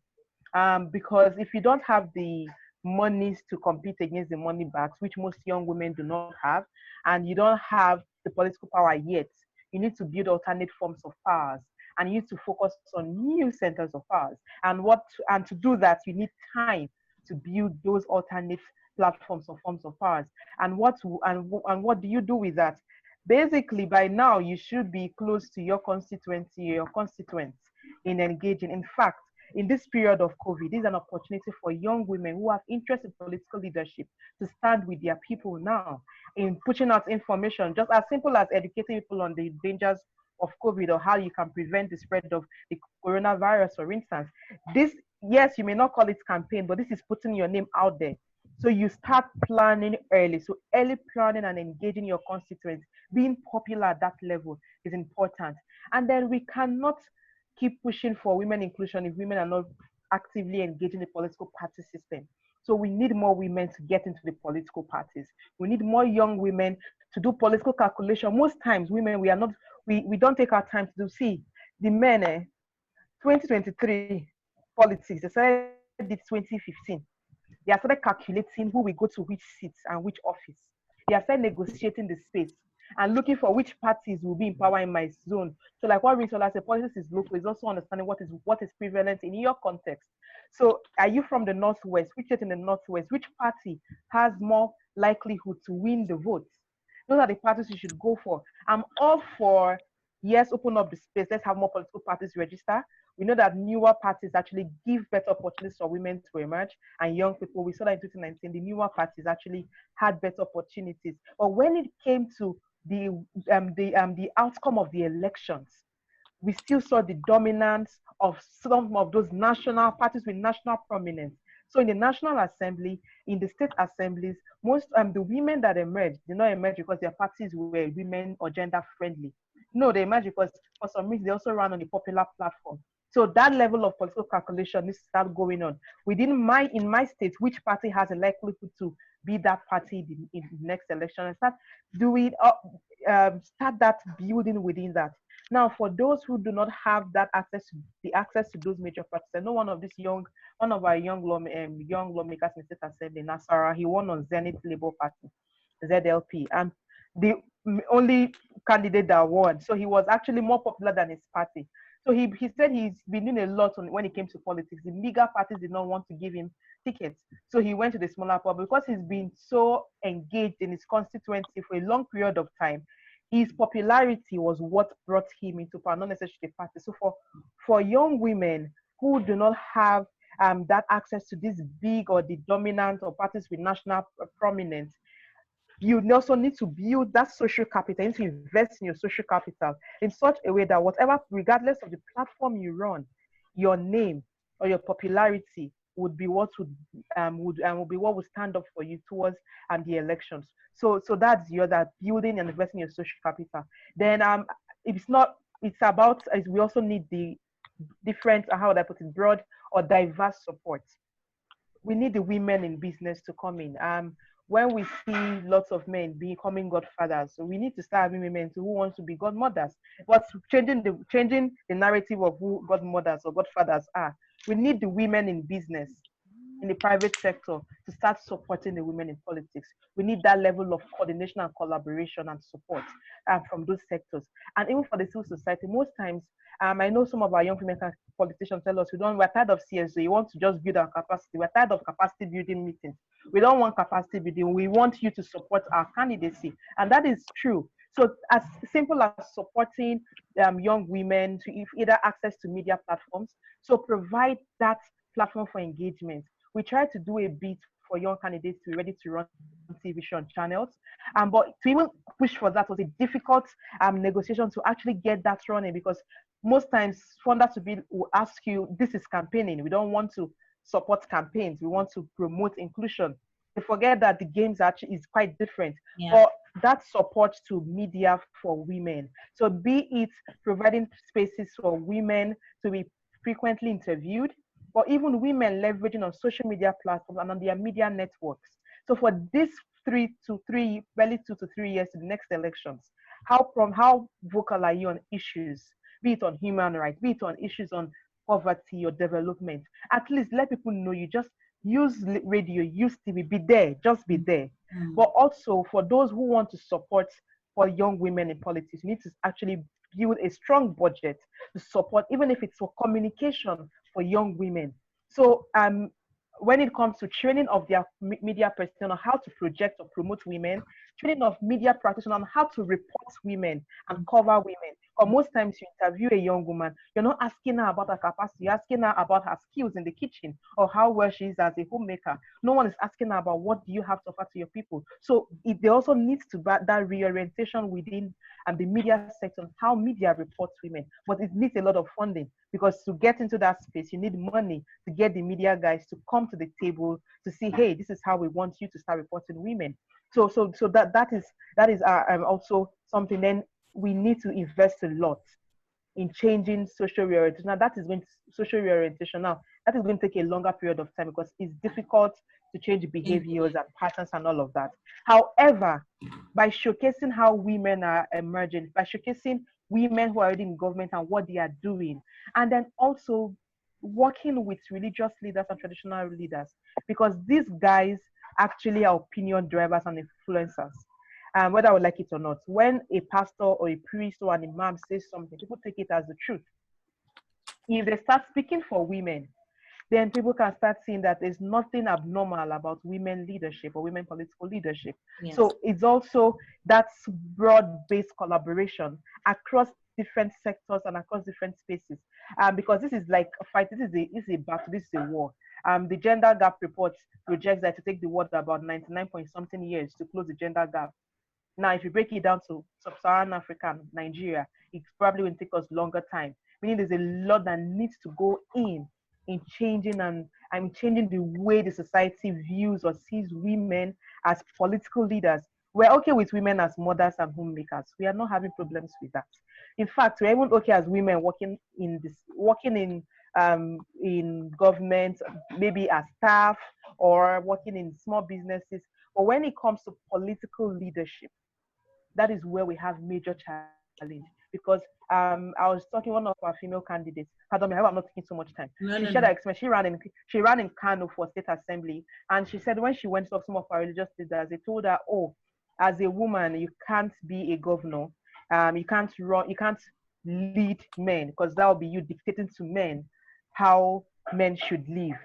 Because if you don't have the monies to compete against the money bags, which most young women do not have, and you don't have the political power yet, you need to build alternate forms of powers, and you need to focus on new centers of powers. And to do that, you need time to build those alternate platforms or forms of powers. And what do you do with that? Basically, by now, you should be close to your constituency, your constituents in engaging. In fact, in this period of COVID, this is an opportunity for young women who have interest in political leadership to stand with their people now in pushing out information, just as simple as educating people on the dangers of COVID or how you can prevent the spread of the coronavirus, for instance. This, yes, you may not call it campaign, but this is putting your name out there. So you start planning early. So early planning and engaging your constituents, being popular at that level is important. And then we cannot keep pushing for women inclusion if women are not actively engaging the political party system. So we need more women to get into the political parties. We need more young women to do political calculation. Most times, women, we don't take our time to do. See, the men, 2023 politics, they started it 2015. They have started calculating who will go to which seats and which office. They have started negotiating the space and looking for which parties will be in power in my zone. So like what Rinsola said, politics is local. It's also understanding what is prevalent in your context. So are you from the Northwest? Which state in the Northwest? Which party has more likelihood to win the votes? Those are the parties you should go for. I'm all for, yes, open up the space. Let's have more political parties register. We know that newer parties actually give better opportunities for women to emerge and young people. We saw that in 2019, the newer parties actually had better opportunities. But when it came to the outcome of the elections, we still saw the dominance of some of those national parties with national prominence. So in the National Assembly, in the state assemblies, most the women that emerged did not emerge because their parties were women or gender friendly. No, they emerged because for some reason they also ran on a popular platform. So that level of political calculation needs to start going on. In my state, which party has a likelihood to be that party in the next election, and start that building within that. Now, for those who do not have that access to those major parties, I know one of our young lawmakers in the state assembly, Nasara, he won on Zenith Labour Party, ZLP, and the only candidate that won. So he was actually more popular than his party. So he said he's been doing a lot when it came to politics. The bigger parties did not want to give him tickets. So he went to the smaller party because he's been so engaged in his constituency for a long period of time. His popularity was what brought him into power, not necessarily the party. So for young women who do not have that access to this big or the dominant or parties with national prominence, you also need to build that social capital. You need to invest in your social capital in such a way that whatever, regardless of the platform you run, your name or your popularity would be what would stand up for you towards the elections. So that's the other, building and investing in your social capital. Then we also need the different, how would I put it, broad or diverse support. We need the women in business to come in. When we see lots of men becoming godfathers, so we need to start having women who want to be godmothers. What's changing the narrative of who godmothers or godfathers are? We need the women in business, in the private sector, to start supporting the women in politics. We need that level of coordination and collaboration and support from those sectors. And even for the civil society, most times, I know some of our young female politicians tell us, we're tired of CSO, we want to just build our capacity. We're tired of capacity building meetings. We don't want capacity building. We want you to support our candidacy. And that is true. So as simple as supporting young women to either access to media platforms, so provide that platform for engagement. We try to do a bit for young candidates to be ready to run TV show channels. But to even push for that was a difficult negotiation to actually get that running, because most times funders will ask you, this is campaigning. We don't want to support campaigns. We want to promote inclusion. They forget that the games actually is quite different. Yeah. But that support to media for women. So be it providing spaces for women to be frequently interviewed, or even women leveraging on social media platforms and on their media networks. So for this barely 2 to 3 years to the next elections, how vocal are you on issues, be it on human rights, be it on issues on poverty or development? At least let people know you just use radio, use TV, be there, just be there. But also for those who want to support for young women in politics, you need to actually build a strong budget to support, even if it's for communication for young women. So when it comes to training of their media personnel on how to project or promote women, training of media practitioners on how to report women and cover women. Or most times you interview a young woman, you're not asking her about her capacity, you're asking her about her skills in the kitchen or how well she is as a homemaker. No one is asking her about what do you have to offer to your people. So there also needs to be that reorientation within the media sector on how media reports women. But it needs a lot of funding, because to get into that space, you need money to get the media guys to come to the table to say, hey, this is how we want you to start reporting women. So that is also something. Then we need to invest a lot in changing social reorientation. Now social reorientation now, that is going to take a longer period of time, because it's difficult to change behaviors and patterns and all of that. However, by showcasing how women are emerging, by showcasing women who are already in government and what they are doing, and then also working with religious leaders and traditional leaders, because these guys actually are opinion drivers and influencers. Whether I would like it or not, when a pastor or a priest or an imam says something, people take it as the truth. If they start speaking for women, then people can start seeing that there's nothing abnormal about women leadership or women political leadership. Yes. So it's also that broad-based collaboration across different sectors and across different spaces. Because this is like a fight, this is a battle, this is a war. The gender gap report projects that to take the world about 99 point something years to close the gender gap. Now, if you break it down to sub-Saharan Africa and Nigeria, it's probably going to take us longer time. Meaning there's a lot that needs to go in changing changing the way the society views or sees women as political leaders. We're okay with women as mothers and homemakers. We are not having problems with that. In fact, we're even okay as women working in government, maybe as staff or working in small businesses. But when it comes to political leadership, that is where we have major challenge. Because I was talking one of our female candidates. Pardon me, I hope I'm not taking so much time. She shared her experience. She ran in Kano for state assembly, and she said when she went to some of our religious leaders, they told her, "Oh, as a woman, you can't be a governor. You can't lead men, because that will be you dictating to men how men should live."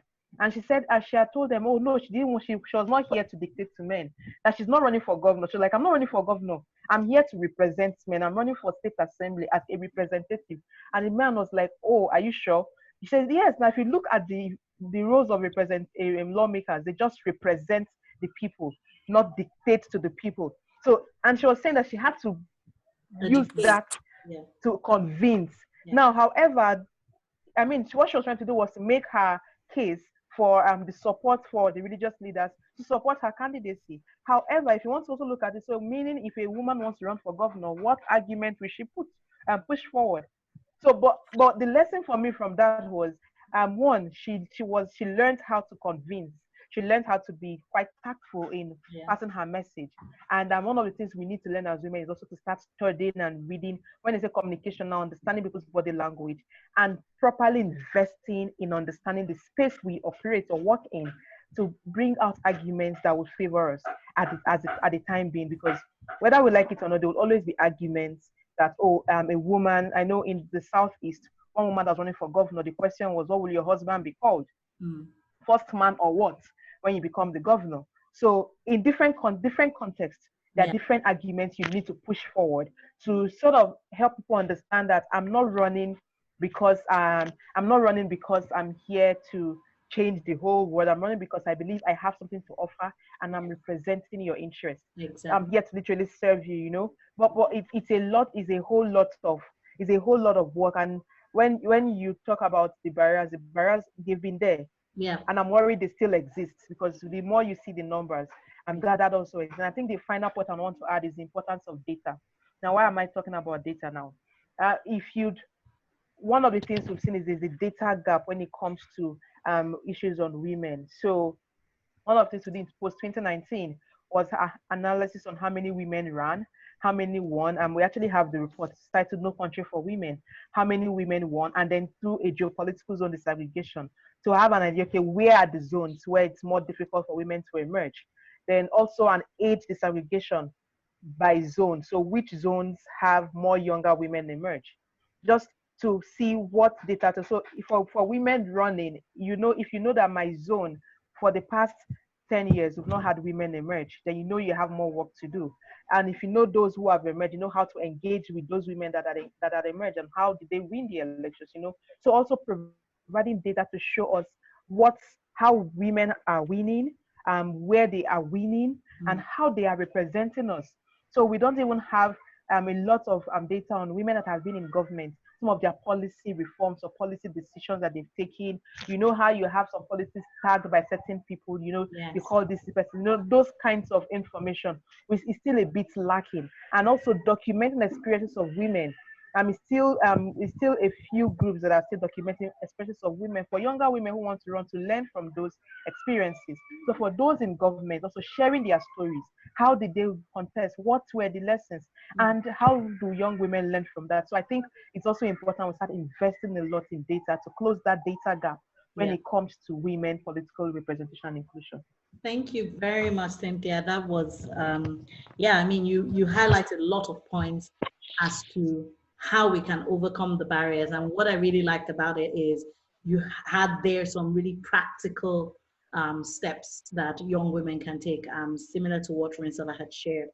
And she said, as she had told them, oh no, she didn't. She was not here to dictate to men. That she's not running for governor. She's like, I'm not running for governor. I'm here to represent men. I'm running for state assembly as a representative. And the man was like, oh, are you sure? He said, yes. Now, if you look at the roles of lawmakers, they just represent the people, not dictate to the people. So, and she was saying that she had to use that to convince. Yeah. Now, however, I mean, what she was trying to do was to make her case for the support for the religious leaders to support her candidacy. However, if you want to also look at it, so meaning if a woman wants to run for governor, what argument will she push forward? So, but the lesson for me from that was, one, she learned how to convince. She learned how to be quite tactful in passing her message. And one of the things we need to learn as women is also to start studying and reading. When I say communication now, understanding people's body language and properly investing in understanding the space we operate or work in to bring out arguments that would favor us at the time being. Because whether we like it or not, there will always be arguments that, a woman, I know in the Southeast, one woman that was running for governor, the question was, what will your husband be called? First man or what? When you become the governor. So in different contexts, there are different arguments you need to push forward to sort of help people understand that I'm not running because I'm here to change the whole world. I'm running because I believe I have something to offer and I'm representing your interests. Exactly. I'm here to literally serve you, you know. But it's a whole lot of it's a whole lot of work. And when you talk about the barriers, they've been there. Yeah. And I'm worried they still exist, because the more you see the numbers, I'm glad that also exists. And I think the final point I want to add is the importance of data. Now, why am I talking about data now? If you'd One of the things we've seen is there's a data gap when it comes to issues on women. So one of the things we did post 2019 was analysis on how many women ran, how many won, and we actually have the report titled "No Country for Women," how many women won, and then through a geopolitical zone disaggregation to have an idea, okay, where are the zones where it's more difficult for women to emerge. Then also an age disaggregation by zone, so which zones have more younger women emerge, just to see what data. So for women running, if you know that my zone for the past 10 years we've not had women emerge, then you know you have more work to do. And if you know those who have emerged, you know how to engage with those women that are emerged, and how did they win the elections, so also providing data to show us how women are winning, where they are winning, and how they are representing us. So we don't even have a lot of data on women that have been in government, some of their policy reforms or policy decisions that they've taken. You know how you have some policies tagged by certain people, Yes. you call this person, those kinds of information, which is still a bit lacking. And also documenting experiences of women. It's still a few groups that are still documenting experiences of women, for younger women who want to run, to learn from those experiences. So for those in government, also sharing their stories. How did they contest? What were the lessons? And how do young women learn from that? So I think it's also important we start investing a lot in data to close that data gap when it comes to women political representation and inclusion. Thank you very much, Cynthia. That was, you highlighted a lot of points as to how we can overcome the barriers. And what I really liked about it is you had there some really practical steps that young women can take, similar to what Rinsola had shared.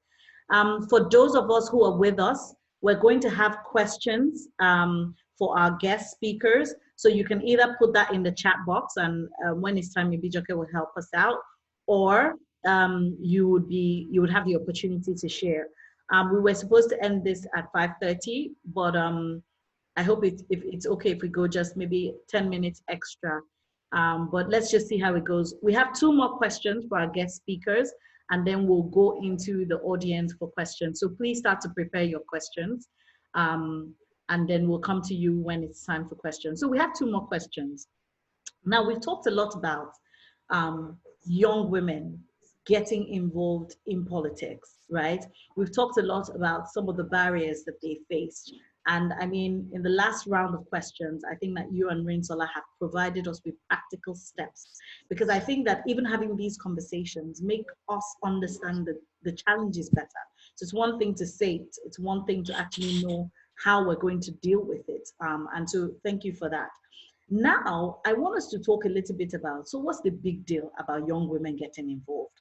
For those of us who are with us, we're going to have questions for our guest speakers. So you can either put that in the chat box, and when it's time, maybe Joke will help us out, or you would have the opportunity to share. We were supposed to end this at 5:30, but I hope if it's okay if we go just maybe 10 minutes extra. But let's just see how it goes. We have 2 more questions for our guest speakers, and then we'll go into the audience for questions. So please start to prepare your questions, and then we'll come to you when it's time for questions. So we have 2 more questions. Now, we've talked a lot about young women getting involved in politics, right? We've talked a lot about some of the barriers that they faced. And I mean, in the last round of questions, I think that you and Rinsola have provided us with practical steps, because I think that even having these conversations make us understand the challenges better. So it's one thing to say it, it's one thing to actually know how we're going to deal with it. And so thank you for that. Now, I want us to talk a little bit about, so what's the big deal about young women getting involved?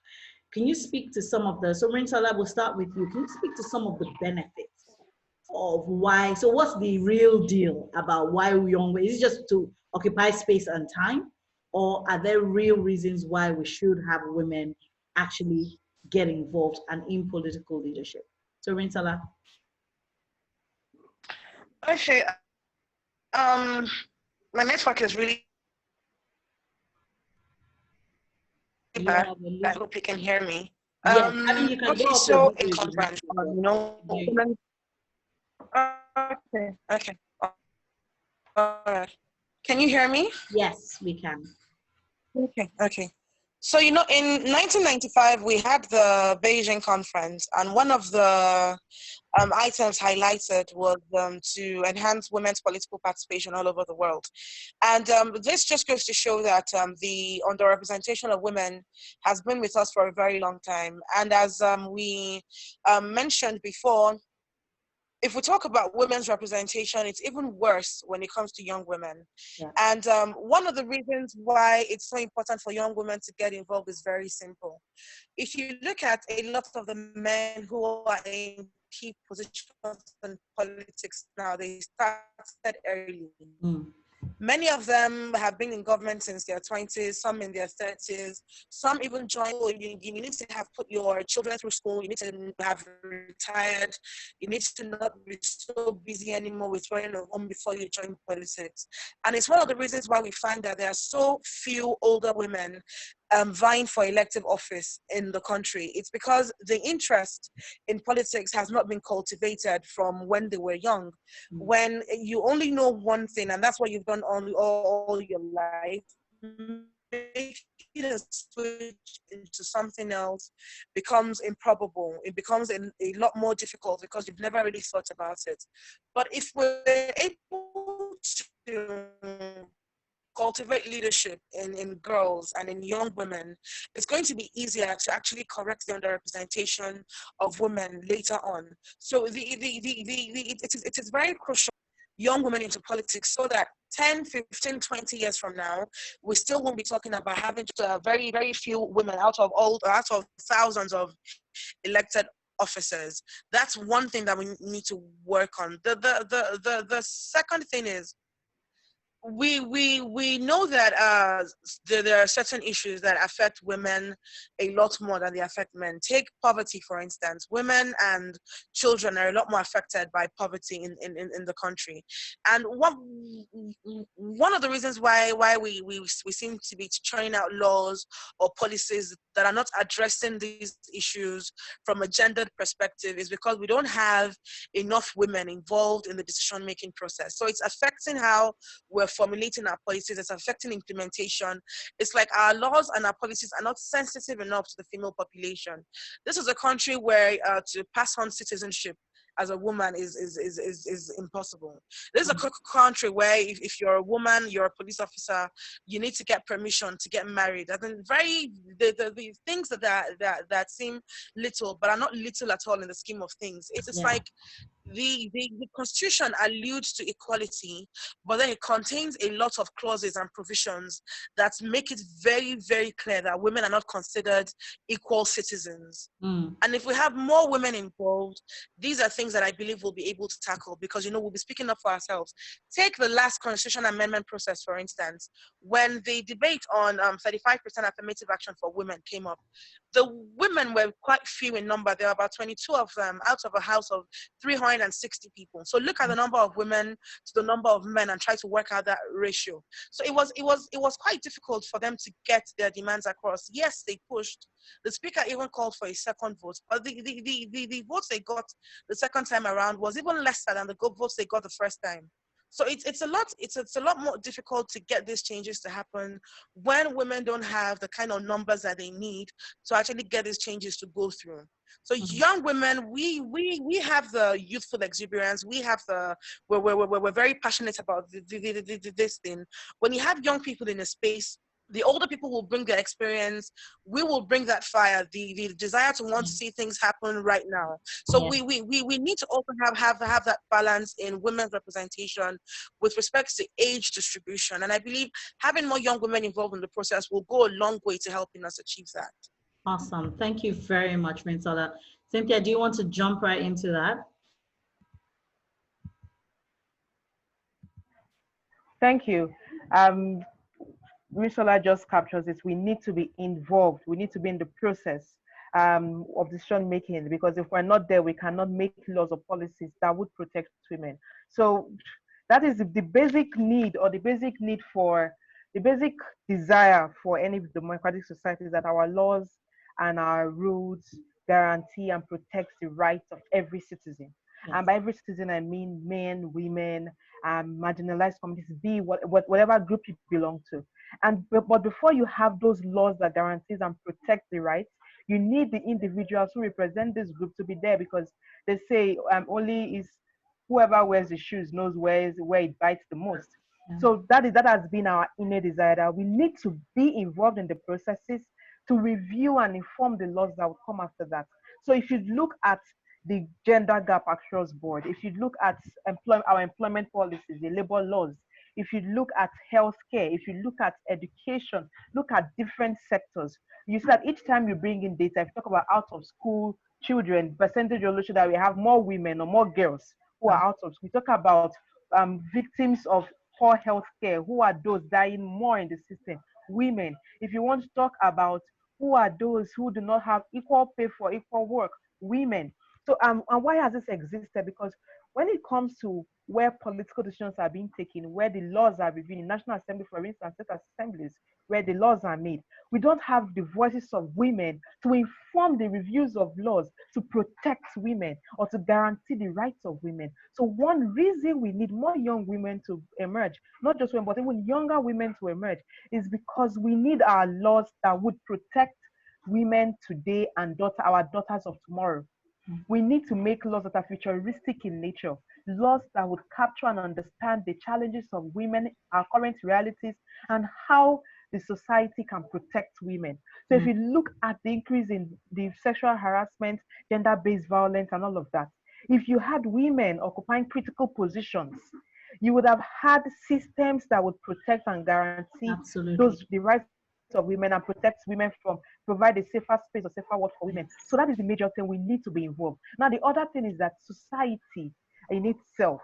Can you speak to some of so Rinsola, we'll start with you. Can you speak to some of the benefits of why, so what's the real deal about why young women, is it just to occupy space and time? Or are there real reasons why we should have women actually get involved and in political leadership? So Rinsola. Okay. My network is really bad. I hope you can hear me. Yes, I mean, you can okay, go up so the in conference, women. Okay. All right. Can you hear me? Yes, we can. Okay. So, in 1995, we had the Beijing conference, and one of the items highlighted was to enhance women's political participation all over the world. And this just goes to show that the underrepresentation of women has been with us for a very long time. And as we mentioned before, if we talk about women's representation, it's even worse when it comes to young women. Yeah. And one of the reasons why it's so important for young women to get involved is very simple. If you look at a lot of the men who are in key positions in politics now, they started early. Many of them have been in government since their 20s, some in their 30s, some even joined. Oh, you need to have put your children through school, you need to have retired, you need to not be so busy anymore with running a home before you join politics. And it's one of the reasons why we find that there are so few older women vying for elective office in the country. It's because the interest in politics has not been cultivated from when they were young. When you only know one thing, and that's what you've done all your life, making a switch into something else becomes improbable. It becomes a lot more difficult because you've never really thought about it. But if we're able to cultivate leadership in girls and in young women, it's going to be easier to actually correct the underrepresentation of women later on. So it is very crucial young women into politics so that 10, 15, 20 years from now, we still won't be talking about having just a very, very few women out of thousands of elected officers. That's one thing that we need to work on. The second thing is we know that there are certain issues that affect women a lot more than they affect men. Take poverty, for instance. Women and children are a lot more affected by poverty in the country. And one of the reasons why we seem to be churning out laws or policies that are not addressing these issues from a gendered perspective is because we don't have enough women involved in the decision-making process. So it's affecting how we're formulating our policies, it's affecting implementation. It's like our laws and our policies are not sensitive enough to the female population. This is a country where to pass on citizenship as a woman is impossible. This is a country where if you're a woman, you're a police officer, you need to get permission to get married. And then the things that seem little but are not little at all in the scheme of things. It's like the Constitution alludes to equality, but then it contains a lot of clauses and provisions that make it very, very clear that women are not considered equal citizens. And if we have more women involved, these are things that I believe we'll be able to tackle because, you know, we'll be speaking up for ourselves. Take the last constitution amendment process, for instance. When the debate on 35% affirmative action for women came up, the women were quite few in number. There were about 22 of them out of a house of 360 people. So look at the number of women to the number of men and try to work out that ratio. So it was quite difficult for them to get their demands across. Yes, they pushed. The speaker even called for a second vote, but the votes they got the second time around was even lesser than the votes they got the first time. So it's a lot more difficult to get these changes to happen when women don't have the kind of numbers that they need to actually get these changes to go through. So young women, we have the youthful exuberance. We have we're very passionate about this thing. When you have young people in a space, the older people will bring their experience. We will bring that fire, the desire to want to see things happen right now. So we need to also have that balance in women's representation with respect to age distribution. And I believe having more young women involved in the process will go a long way to helping us achieve that. Awesome. Thank you very much, Rinsola. Cynthia, do you want to jump right into that? Thank you. Rinsola just captures it. We need to be involved. We need to be in the process of decision making, because if we're not there, we cannot make laws or policies that would protect women. So that is the basic need, or the basic desire for any democratic society, is that our laws and our rules guarantee and protect the rights of every citizen. Yes. And by every citizen, I mean men, women, marginalized communities, whatever group you belong to. But before you have those laws that guarantees and protect the rights, you need the individuals who represent this group to be there, because they say only is whoever wears the shoes knows where it bites the most. Yeah. So that has been our inner desire, that we need to be involved in the processes to review and inform the laws that will come after that. So if you look at the gender gap across board, if you look at our employment policies, the labor laws, if you look at healthcare, if you look at education, look at different sectors, you see that each time you bring in data, if you talk about out of school children, percentage will show that we have more women or more girls who are out of school. We talk about victims of poor health care, who are those dying more in the system? Women. If you want to talk about who are those who do not have equal pay for equal work? Women. So and why has this existed? Because when it comes to where political decisions are being taken, where the laws are reviewed in National Assembly, for instance, state assemblies, where the laws are made, we don't have the voices of women to inform the reviews of laws to protect women or to guarantee the rights of women. So one reason we need more young women to emerge, not just women, but even younger women to emerge, is because we need our laws that would protect women today and our daughters of tomorrow. We need to make laws that are futuristic in nature, laws that would capture and understand the challenges of women, our current realities, and how the society can protect women. So if you look at the increase in the sexual harassment, gender-based violence, and all of that, if you had women occupying critical positions, you would have had systems that would protect and guarantee the rights of women and protect women from provide a safer space or safer world for women. So that is the major thing. We need to be involved. Now, the other thing is that society in itself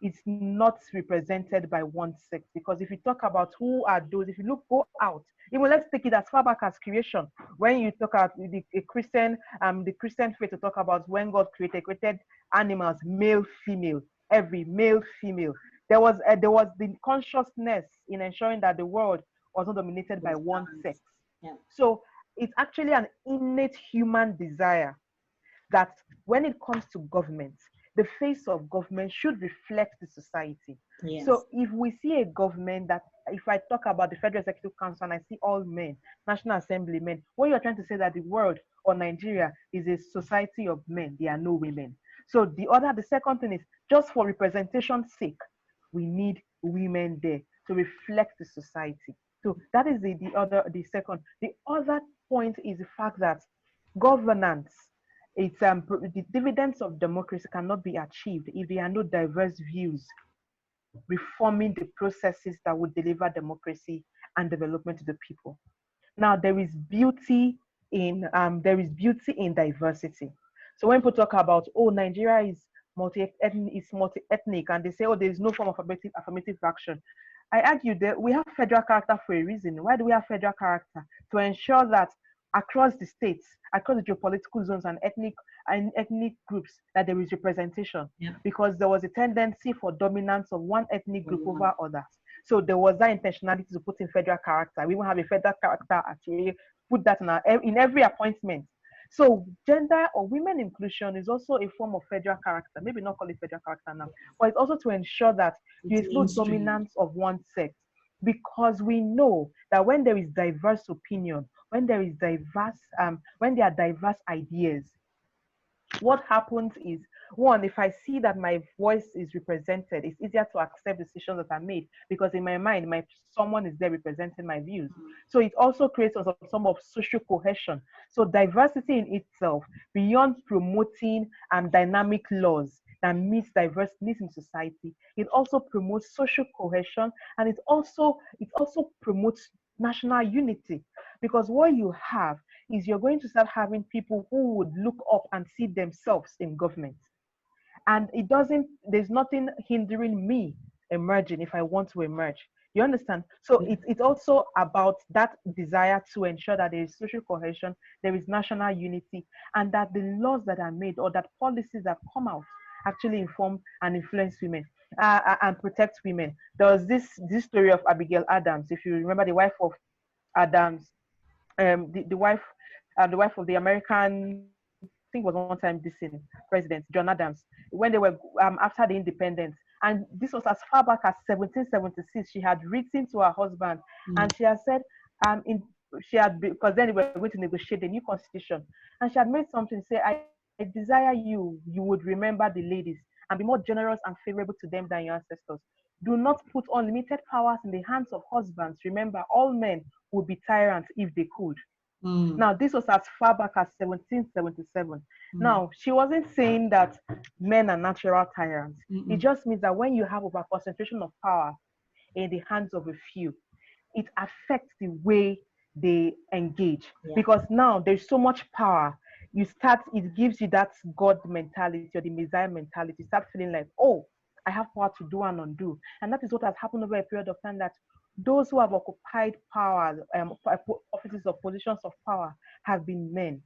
is not represented by one sex, because if you talk about who are those, if you go out, even let's take it as far back as creation. When you talk about the Christian faith, to talk about when God created animals, male, female, every male, female. There was the consciousness in ensuring that the world was not dominated by one sex. Yeah. So it's actually an innate human desire that when it comes to government, the face of government should reflect the society. Yes. So if we see a government that, if I talk about the Federal Executive Council and I see all men, National Assembly men, what you're trying to say that the world or Nigeria is a society of men, there are no women. So the second thing is, just for representation's sake, we need women there to reflect the society. So that is the second. The other point is the fact that governance, it's the dividends of democracy cannot be achieved if there are no diverse views reforming the processes that would deliver democracy and development to the people. Now, there is beauty in diversity. So when people talk about, oh, Nigeria is multi-ethnic, and they say, oh, there is no form of affirmative action, I argue that we have federal character for a reason. Why do we have federal character? To ensure that across the states, across the geopolitical zones and ethnic groups, that there is representation. Yeah. Because there was a tendency for dominance of one ethnic group over others. So there was that intentionality to put in federal character. We will have a federal character actually put that in every appointment. So gender or women inclusion is also a form of federal character. Maybe not call it federal character now, but it's also to ensure that there is no dominance of one sex. Because we know that when there is diverse opinion, when there are diverse ideas, what happens is, one, if I see that my voice is represented, it's easier to accept decisions that are made, because in my mind, someone is there representing my views. So it also creates some of social cohesion. So diversity in itself, beyond promoting dynamic laws that meet diverse needs in society, it also promotes social cohesion, and it also promotes national unity. Because what you have is, you're going to start having people who would look up and see themselves in government. And there's nothing hindering me emerging if I want to emerge. You understand? So it's also about that desire to ensure that there is social cohesion, there is national unity, and that the laws that are made or that policies that come out actually inform and influence women and protect women. There was this story of Abigail Adams, if you remember, the wife of Adams, the wife of the American, I think was one time dissing President John Adams, when they were after the independence. And this was as far back as 1776. She had written to her husband, and she had said, because then they were going to negotiate the new constitution, and she had made something say, I desire you would remember the ladies and be more generous and favorable to them than your ancestors. Do not put unlimited powers in the hands of husbands. Remember, all men would be tyrants if they could. Now, this was as far back as 1777. Now, she wasn't saying that men are natural tyrants. It just means that when you have over concentration of power in the hands of a few, it affects the way they engage. Because now there's so much power. It gives you that God mentality or the Messiah mentality. You start feeling like, oh, I have power to do and undo. And that is what has happened over a period of time, that those who have occupied power, offices or positions of power, have been men.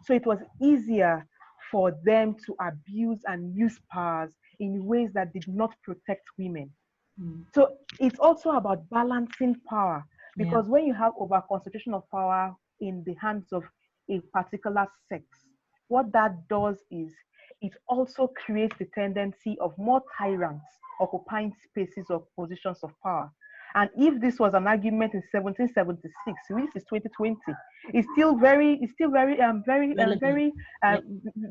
So it was easier for them to abuse and use powers in ways that did not protect women. So it's also about balancing power, Yeah. because when you have over concentration of power in the hands of a particular sex, what that does is it also creates the tendency of more tyrants occupying spaces or positions of power. And if this was an argument in 1776, which is 2020, it's still very, Relevant.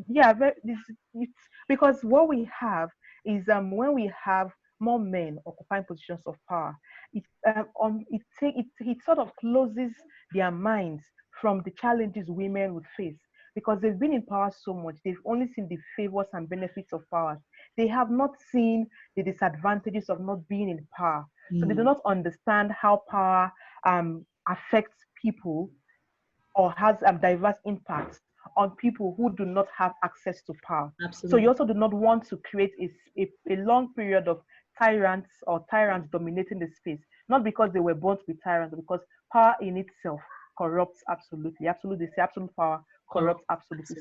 yeah, very, it's, because what we have is when we have more men occupying positions of power, it sort of closes their minds from the challenges women would face, because they've been in power so much. They've only seen the favors and benefits of power. They have not seen the disadvantages of not being in power. So they do not understand how power affects people or has diverse impacts on people who do not have access to power. So you Absolutely. also do not want to create a long period of tyrants dominating the space, not because they were born to be tyrants, but because power in itself corrupts absolutely. Absolutely, they say absolute power Correct. corrupts absolutely.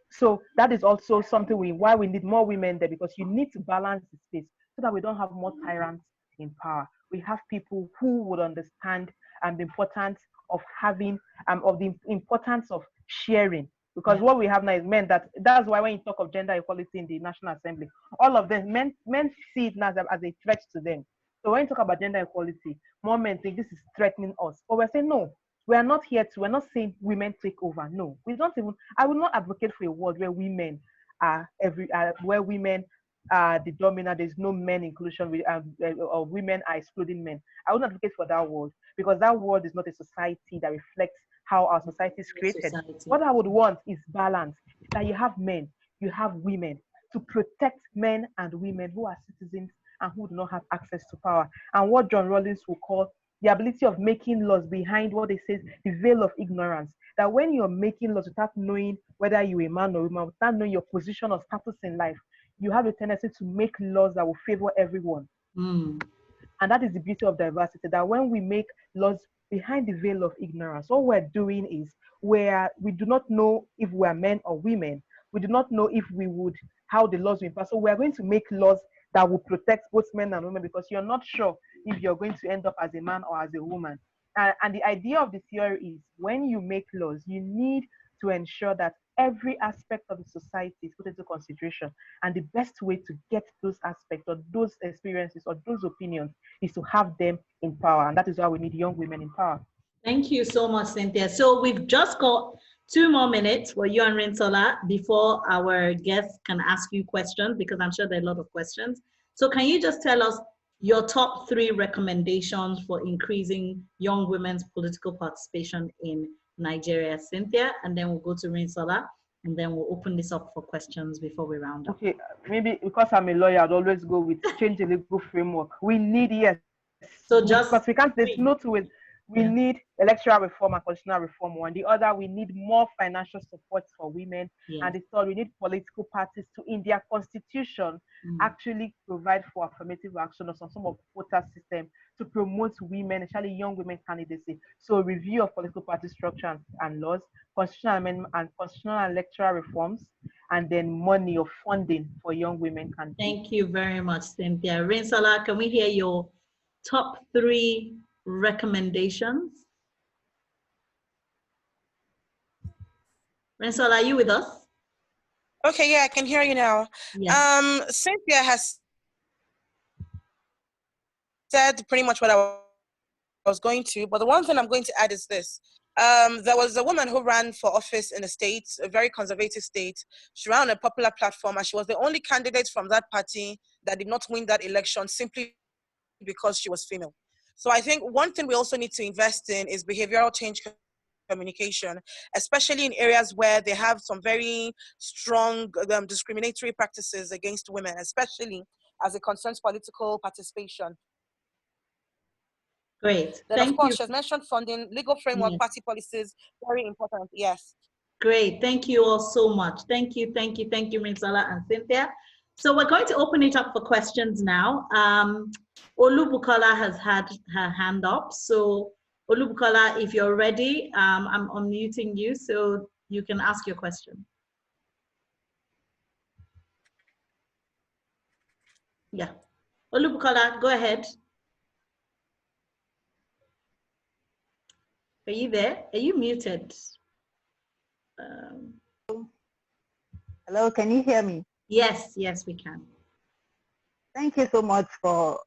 So that is also something why we need more women there, because you need to balance the space so that we don't have more tyrants in power. We have people who would understand the importance of having of the importance of sharing, because Yeah. what we have now is men. That's why when you talk of gender equality in the National Assembly, all of them men see it now as a threat to them. So when you talk about gender equality, more men think this is threatening us, but we're saying no. We're not saying women take over. No, we don't even. I would not advocate for a world where women where women are the dominant. There's no men inclusion, or women are excluding men. I would not advocate for that world, because that world is not a society that reflects how our society is created. Society. What I would want is balance. That you have men, you have women, to protect men and women who are citizens and who do not have access to power. And what John Rawlings will call the ability of making laws behind what they say the veil of ignorance. That when you're making laws without knowing whether you're a man or woman, without knowing your position or status in life, you have a tendency to make laws that will favor everyone. Mm. And that is the beauty of diversity, that when we make laws behind the veil of ignorance, what we're doing is where we do not know if we're men or women. We do not know if we would, how the laws will pass. So we're going to make laws that will protect both men and women, because you're not sure if you're going to end up as a man or as a woman. And the idea of the theory is when you make laws, you need to ensure that every aspect of the society is put into consideration. And the best way to get those aspects or those experiences or those opinions is to have them in power. And that is why we need young women in power. Thank you so much, Cynthia. So we've just got 2 more minutes for you and Rinsola before our guests can ask you questions, because I'm sure there are a lot of questions. So can you just tell us your top 3 recommendations for increasing young women's political participation in Nigeria, Cynthia? And then we'll go to Rinsola, and then we'll open this up for questions before we round up. Okay, maybe because I'm a lawyer, I'd always go with change the legal framework. We need, yes. So just because we can't, there's 3. no two ways. We need electoral reform and constitutional reform. One, the other, we need more financial support for women. Yeah. And the third, we need political parties to, in their constitution, actually provide for affirmative action or some sort of quota system to promote women, especially young women candidacy. So review of political party structure and laws, constitutional amendment and constitutional and electoral reforms, and then money or funding for young women candidates. Thank you very much, Cynthia. Rinsola, can we hear your top 3 recommendations? Rinsola, are you with us? Okay, yeah, I can hear you now. Yes. Cynthia has said pretty much what I was going to, but the one thing I'm going to add is this. There was a woman who ran for office in a state, a very conservative state. She ran on a popular platform, and she was the only candidate from that party that did not win that election simply because she was female. So I think one thing we also need to invest in is behavioral change communication, especially in areas where they have some very strong discriminatory practices against women, especially as it concerns political participation. Great. Then, Thank of course, you. she has mentioned funding, legal framework, Yes. party policies, very important. Yes. Great. Thank you all so much. Thank you, Rinsola and Cynthia. So we're going to open it up for questions now. Olubukola has had her hand up. So Olubukola, if you're ready, I'm unmuting you so you can ask your question. Yeah. Olubukola, go ahead. Are you there? Are you muted? Hello, can you hear me? Yes, yes, we can. Thank you so much for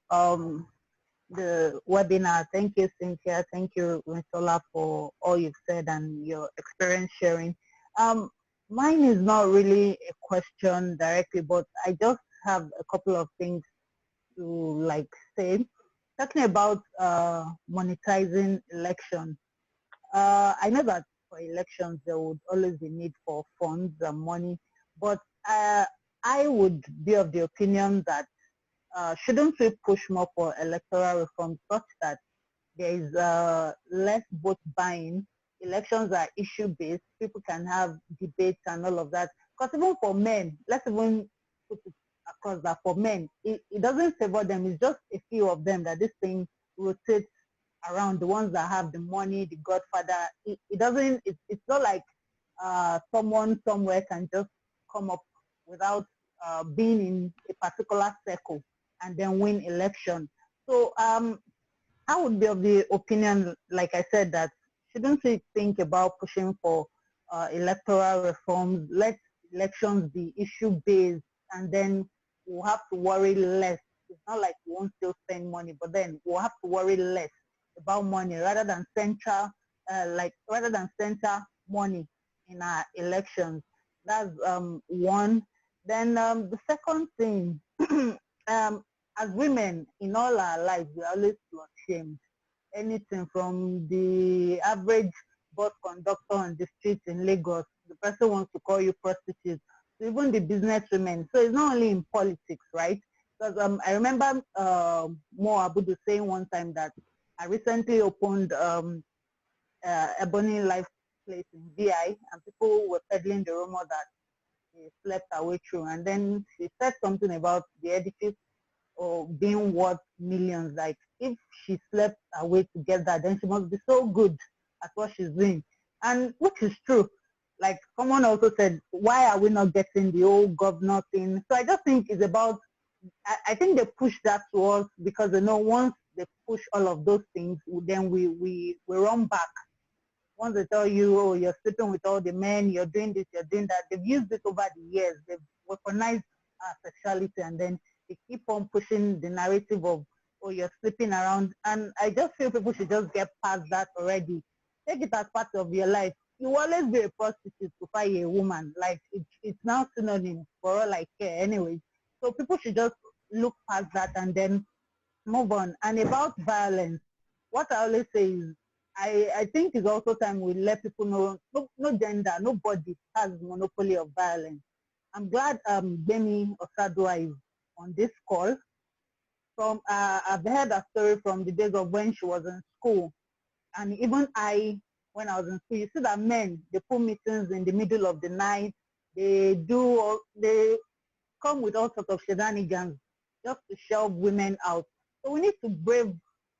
the webinar. Thank you, Cynthia. Thank you, Rinsola, for all you've said and your experience sharing. Mine is not really a question directly, but I just have a couple of things to say. Talking about monetizing elections. I know that for elections there would always be need for funds and money, but I would be of the opinion that shouldn't we push more for electoral reform such that there is less vote buying, elections are issue-based, people can have debates and all of that. Because even for men, let's even put it across that for men, it doesn't favor them, it's just a few of them that this thing rotates around, the ones that have the money, the godfather. It's not like someone somewhere can just come up without being in a particular circle and then win election. So I would be of the opinion, like I said, that shouldn't we think about pushing for electoral reforms? Let elections be issue-based, and then we'll have to worry less. It's not like we won't still spend money, but then we'll have to worry less about money rather than center money in our elections. That's one. Then the second thing, as women in all our lives, we're always ashamed. Anything from the average bus conductor on the streets in Lagos, the person wants to call you prostitute, to even the business women. So it's not only in politics, right? Because I remember Mo Abudu saying one time that I recently opened Ebony Life Place in VI, and people were peddling the rumor that they slept away through. And then she said something about the edifice or being worth millions. Like if she slept away to get that, then she must be so good at what she's doing. And which is true. Like someone also said, why are we not getting the old governor thing? So I just think it's about, I think they push that to us because they know once they push all of those things, then we run back. Once they tell you, oh, you're sleeping with all the men, you're doing this, you're doing that, they've used it over the years. They've weaponized our sexuality, and then they keep on pushing the narrative of, oh, you're sleeping around. And I just feel people should just get past that already. Take it as part of your life. You will always be a prostitute to find a woman. Like it's now synonym for all I care anyway. So people should just look past that and then move on. And about violence, what I always say is, I think it's also time we let people know no gender, nobody has monopoly of violence. I'm glad Bemi Osadua is on this call. I've heard a story from the days of when she was in school, and even when I was in school, you see that men, they put meetings in the middle of the night, they come with all sorts of shenanigans just to shelve women out. So we need to brave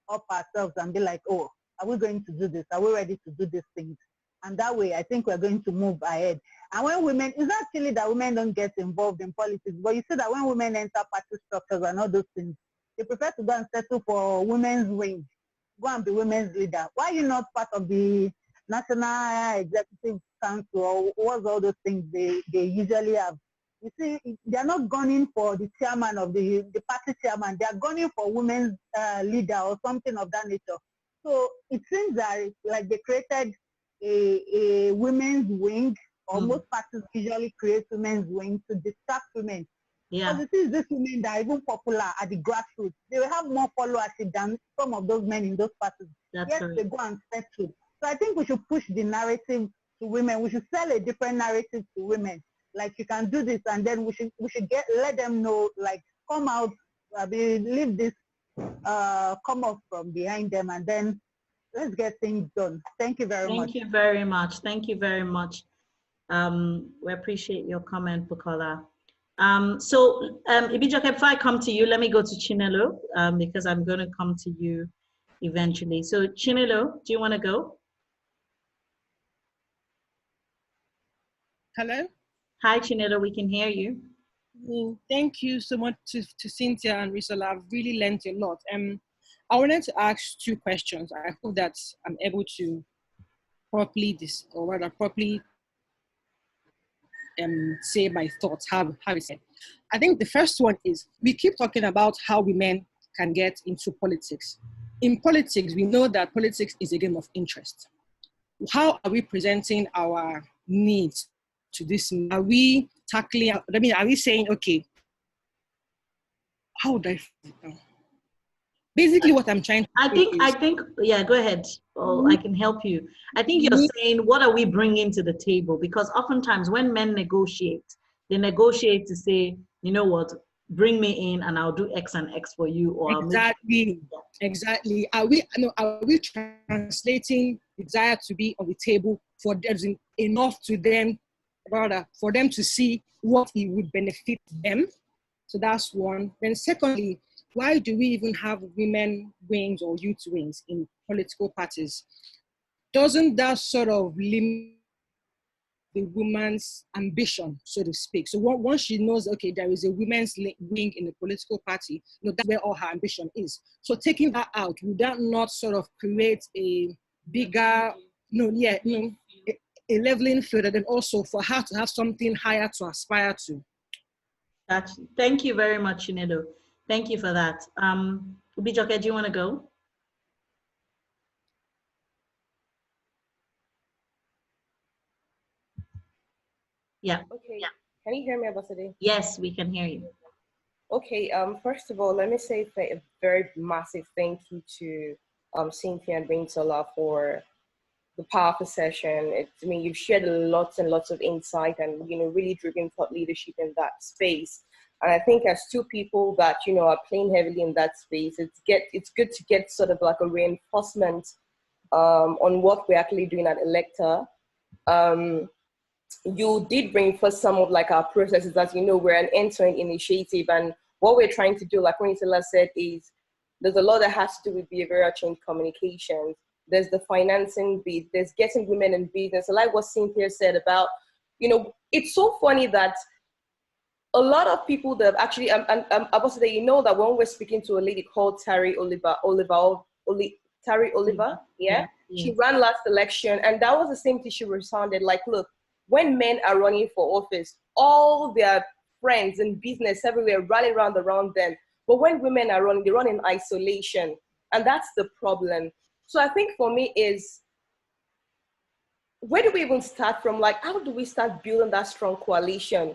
up ourselves and be like, oh, are we going to do this? Are we ready to do these things? And that way, I think we're going to move ahead. And when women, it's not actually that women don't get involved in politics, but you see that when women enter party structures and all those things, they prefer to go and settle for women's wing, go and be women's leader. Why are you not part of the National Executive Council or what's all those things they usually have? You see, they're not gunning for the chairman of the party chairman. They're gunning for women's leader or something of that nature. So it seems that like they created a women's wing, or most parties usually create women's wing to distract women. Yeah. Because it is these women that are even popular at the grassroots. They will have more followership than some of those men in those parties. That's Yes, correct. they go and settle. So I think we should push the narrative to women. We should sell a different narrative to women. Like you can do this, and then we should let them know, like, come out, leave this, come up from behind them, and then let's get things done. Thank you very much. Thank you very much. Thank you very much. We appreciate your comment, Bukola. Ibijoke, before I come to you, let me go to Chinelo, because I'm going to come to you eventually. So Chinelo, do you want to go? Hello? Hi, Chinelo, we can hear you. Thank you so much to Cynthia and Rinsola. I've really learned a lot. I wanted to ask two questions. I hope that I'm able to properly say my thoughts, how it's said. I think the first one is, we keep talking about how women can get into politics. In politics, we know that politics is a game of interest. How are we presenting our needs to this? Are we tackling, are we saying, okay, how would I feel now? Basically what I'm trying to say I think, yeah, go ahead. I can help you. I think you're saying, what are we bringing to the table? Because oftentimes when men negotiate, they negotiate to say, you know what, bring me in and I'll do X and X for you. Or Exactly. Are we translating desire to be on the table for them enough to them, rather, for them to see what it would benefit them? So that's one. Then secondly, why do we even have women wings or youth wings in political parties? Doesn't that sort of limit the woman's ambition, so to speak? So once she knows, okay, there is a women's wing in the political party, that's where all her ambition is. So taking that out, would that not sort of create a bigger, a leveling field, and then also for her to have something higher to aspire to? Thank you very much, Shinedo. Thank you for that. Ubijoke, do you want to go? Yeah. Okay. Yeah. Can you hear me, Abasade? Yes, we can hear you. Okay. First of all, let me say a very massive thank you to Cynthia and Rinsola for the powerful session. You've shared lots and lots of insight and, really driven thought leadership in that space. And I think as two people that, are playing heavily in that space, it's good to get sort of like a reinforcement on what we're actually doing at ElectHER. You did bring first some of like our processes. As you know, we're an end-to-end initiative, and what we're trying to do, like Rinsola said, is there's a lot that has to do with behavioral change communications. There's the financing bit, there's getting women in business. I like what Cynthia said about, it's so funny that a lot of people that actually, I was saying, that when we're speaking to a lady called Terry Oliver, yeah? She ran last election, and that was the same thing she responded, like, look, when men are running for office, all their friends and business everywhere rally around them. But when women are running, they run in isolation. And that's the problem. So I think for me is, where do we even start from? Like, how do we start building that strong coalition?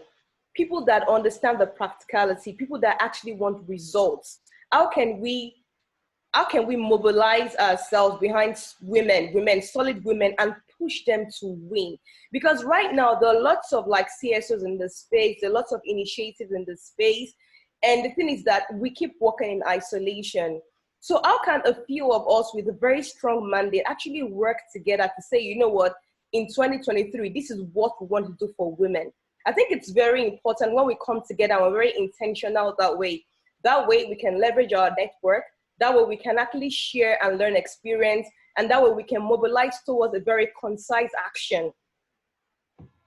People that understand the practicality, people that actually want results. How can we mobilize ourselves behind women, solid women, and push them to win? Because right now, there are lots of like CSOs in the space, there are lots of initiatives in the space. And the thing is that we keep working in isolation. So how can a few of us with a very strong mandate actually work together to say, you know what, in 2023, this is what we want to do for women? I think it's very important when we come together and we're very intentional that way. That way we can leverage our network. That way we can actually share and learn experience. And that way we can mobilize towards a very concise action,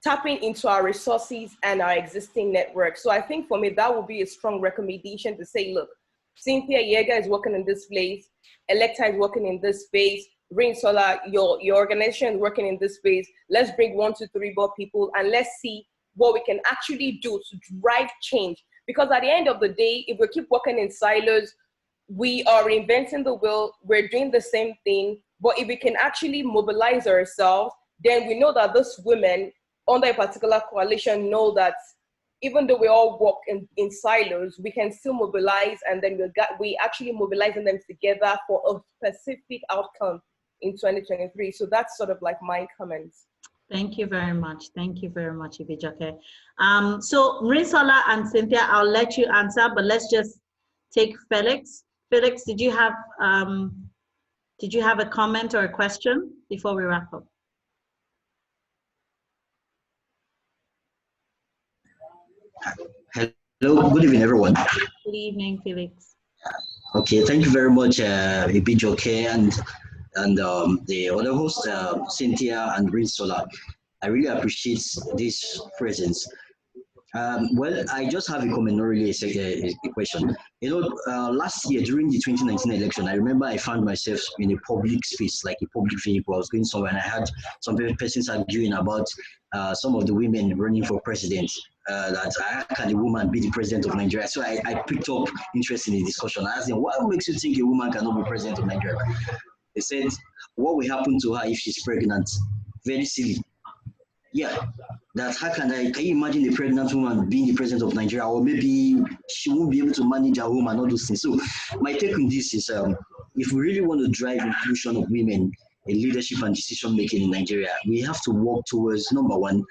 tapping into our resources and our existing network. So I think for me, that would be a strong recommendation to say, look, Cynthia YIAGA is working in this place, ElectHER is working in this space, Rinsola, your organization is working in this space. Let's bring 1, 2, 3 more people and let's see what we can actually do to drive change. Because at the end of the day, if we keep working in silos, we are reinventing the wheel, we're doing the same thing. But if we can actually mobilize ourselves, then we know that those women under a particular coalition know that even though we all work in silos, we can still mobilize, and then we actually mobilizing them together for a specific outcome in 2023. So that's sort of like my comments. Thank you very much. Thank you very much, Ibijoke. So Rinsola and Cynthia, I'll let you answer, but let's just take Felix. Felix, did you have a comment or a question before we wrap up? Hello, Hello, good evening, everyone. Good evening, Felix. Okay, thank you very much, Ibijoke and the other host, Cynthia and Rinsola. I really appreciate this presence. Well, I just have a comment, not really a question. You know, last year during the 2019 election, I remember I found myself in a public space, like a public vehicle. I was going somewhere and I had some persons arguing about some of the women running for president. That how can a woman be the president of Nigeria? So I picked up interest in the discussion. I asked them, what makes you think a woman cannot be president of Nigeria? They said, what will happen to her if she's pregnant? Very silly. Yeah, that how can you imagine a pregnant woman being the president of Nigeria, or maybe she won't be able to manage her home and all those things. So my take on this is if we really want to drive inclusion of women in leadership and decision making in Nigeria, we have to work towards number one,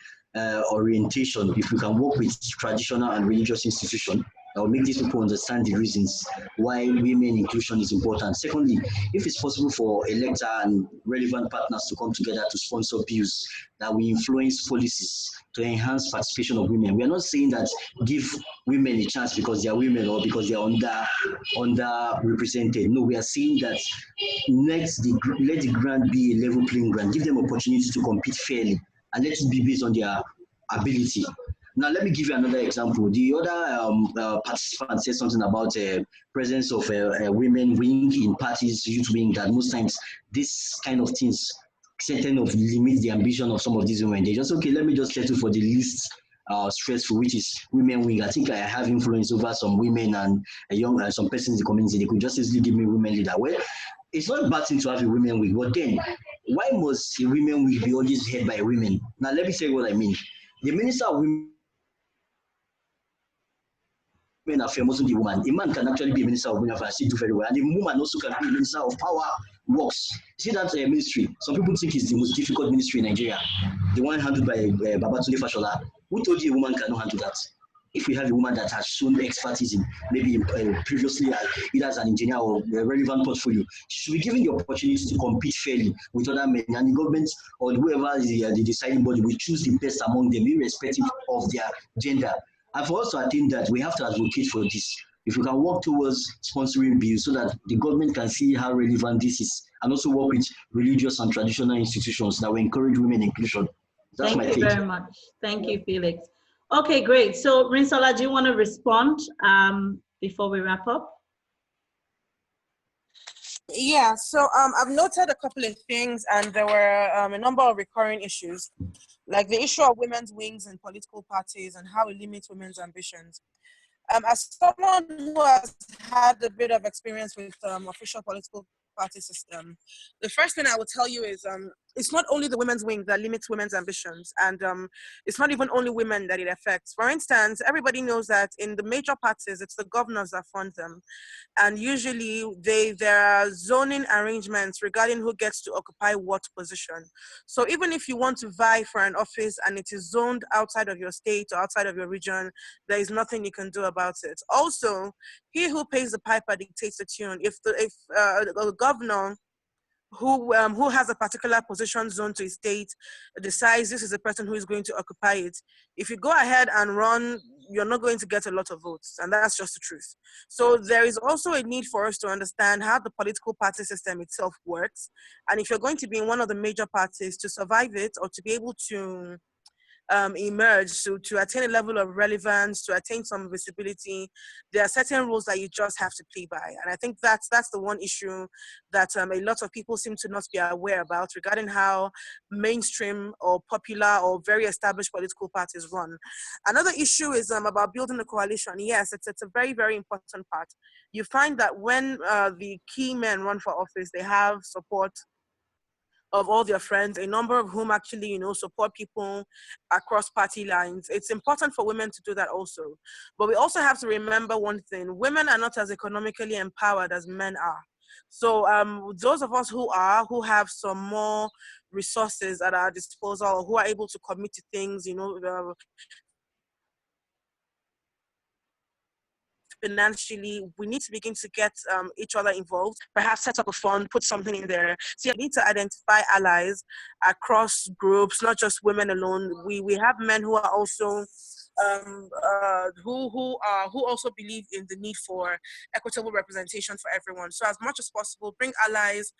orientation. If we can work with traditional and religious institutions, that will make these people understand the reasons why women inclusion is important. Secondly, if it's possible for ElectHER and relevant partners to come together to sponsor bills that will influence policies to enhance participation of women. We are not saying that give women a chance because they are women or because they are underrepresented. No, we are saying that let the ground be a level playing ground. Give them opportunity to compete fairly and let it be based on their ability. Now, let me give you another example. The other participant said something about presence of a women wing in parties, youth wing, that most times this kind of things certain of limit the ambition of some of these women. They just, okay, let me just settle for the least stressful, which is women wing. I think I have influence over some women and some persons in the community. They could just easily give me women leader. Well, it's not a bad thing to have a women wing, but then why must a women wing be always head by women? Now, let me say what I mean. The Minister of Women Affairs mustn't be a woman. A man can actually be a Minister of Women Affairs and still do very well. And a woman also can be a Minister of Power Works. See that ministry? Some people think it's the most difficult ministry in Nigeria. The one handled by Babatunde Fashola. Who told you a woman cannot handle that? If we have a woman that has shown expertise in maybe previously either as an engineer or a relevant portfolio, she should be given the opportunity to compete fairly with other men, and the government or whoever is the deciding body will choose the best among them, irrespective of their gender. And for us to attain that, we have to advocate for this. If we can work towards sponsoring bills so that the government can see how relevant this is, and also work with religious and traditional institutions that will encourage women inclusion. That's my take. Thank you very much. Thank you, Felix. Okay, great. So, Rinsola, do you want to respond before we wrap up? Yeah, so I've noted a couple of things, and there were a number of recurring issues, like the issue of women's wings in political parties and how it limits women's ambitions. As someone who has had a bit of experience with official political party system, the first thing I will tell you is it's not only the women's wing that limits women's ambitions, and it's not even only women that it affects. For instance, everybody knows that in the major parties, it's the governors that fund them. And usually there are zoning arrangements regarding who gets to occupy what position. So even if you want to vie for an office and it is zoned outside of your state or outside of your region, there is nothing you can do about it. Also, he who pays the piper dictates the tune. If a governor who has a particular position zone to his state decides this is the person who is going to occupy it, if you go ahead and run, you're not going to get a lot of votes, and that's just the truth. So there is also a need for us to understand how the political party system itself works, and if you're going to be in one of the major parties, to survive it or to be able to emerge, so to attain a level of relevance, to attain some visibility, there are certain rules that you just have to play by. And I think that's the one issue that a lot of people seem to not be aware about regarding how mainstream or popular or very established political parties run. Another issue is about building a coalition. Yes, it's a very, very important part. You find that when the key men run for office, they have support of all their friends, a number of whom actually, support people across party lines. It's important for women to do that also. But we also have to remember one thing: women are not as economically empowered as men are. So those of us who have some more resources at our disposal, who are able to commit to things, financially, we need to begin to get each other involved, perhaps set up a fund, put something in there. So you need to identify allies across groups, not just women alone. We have men who are also who also believe in the need for equitable representation for everyone. So as much as possible, bring allies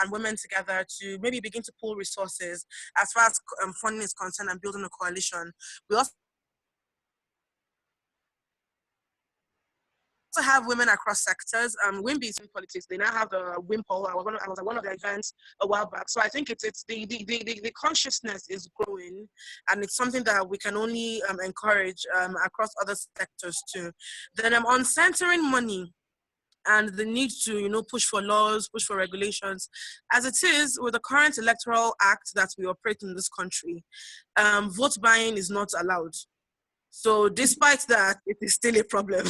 and women together to maybe begin to pool resources as far as funding is concerned and building a coalition. We also have women across sectors. WIMBY's in politics. They now have the WIM poll. I was at one of the events a while back. So I think it's the consciousness is growing, and it's something that we can only encourage across other sectors too. Then on centering money and the need to, push for laws, push for regulations, as it is with the current electoral act that we operate in this country, vote buying is not allowed. So despite that, it is still a problem.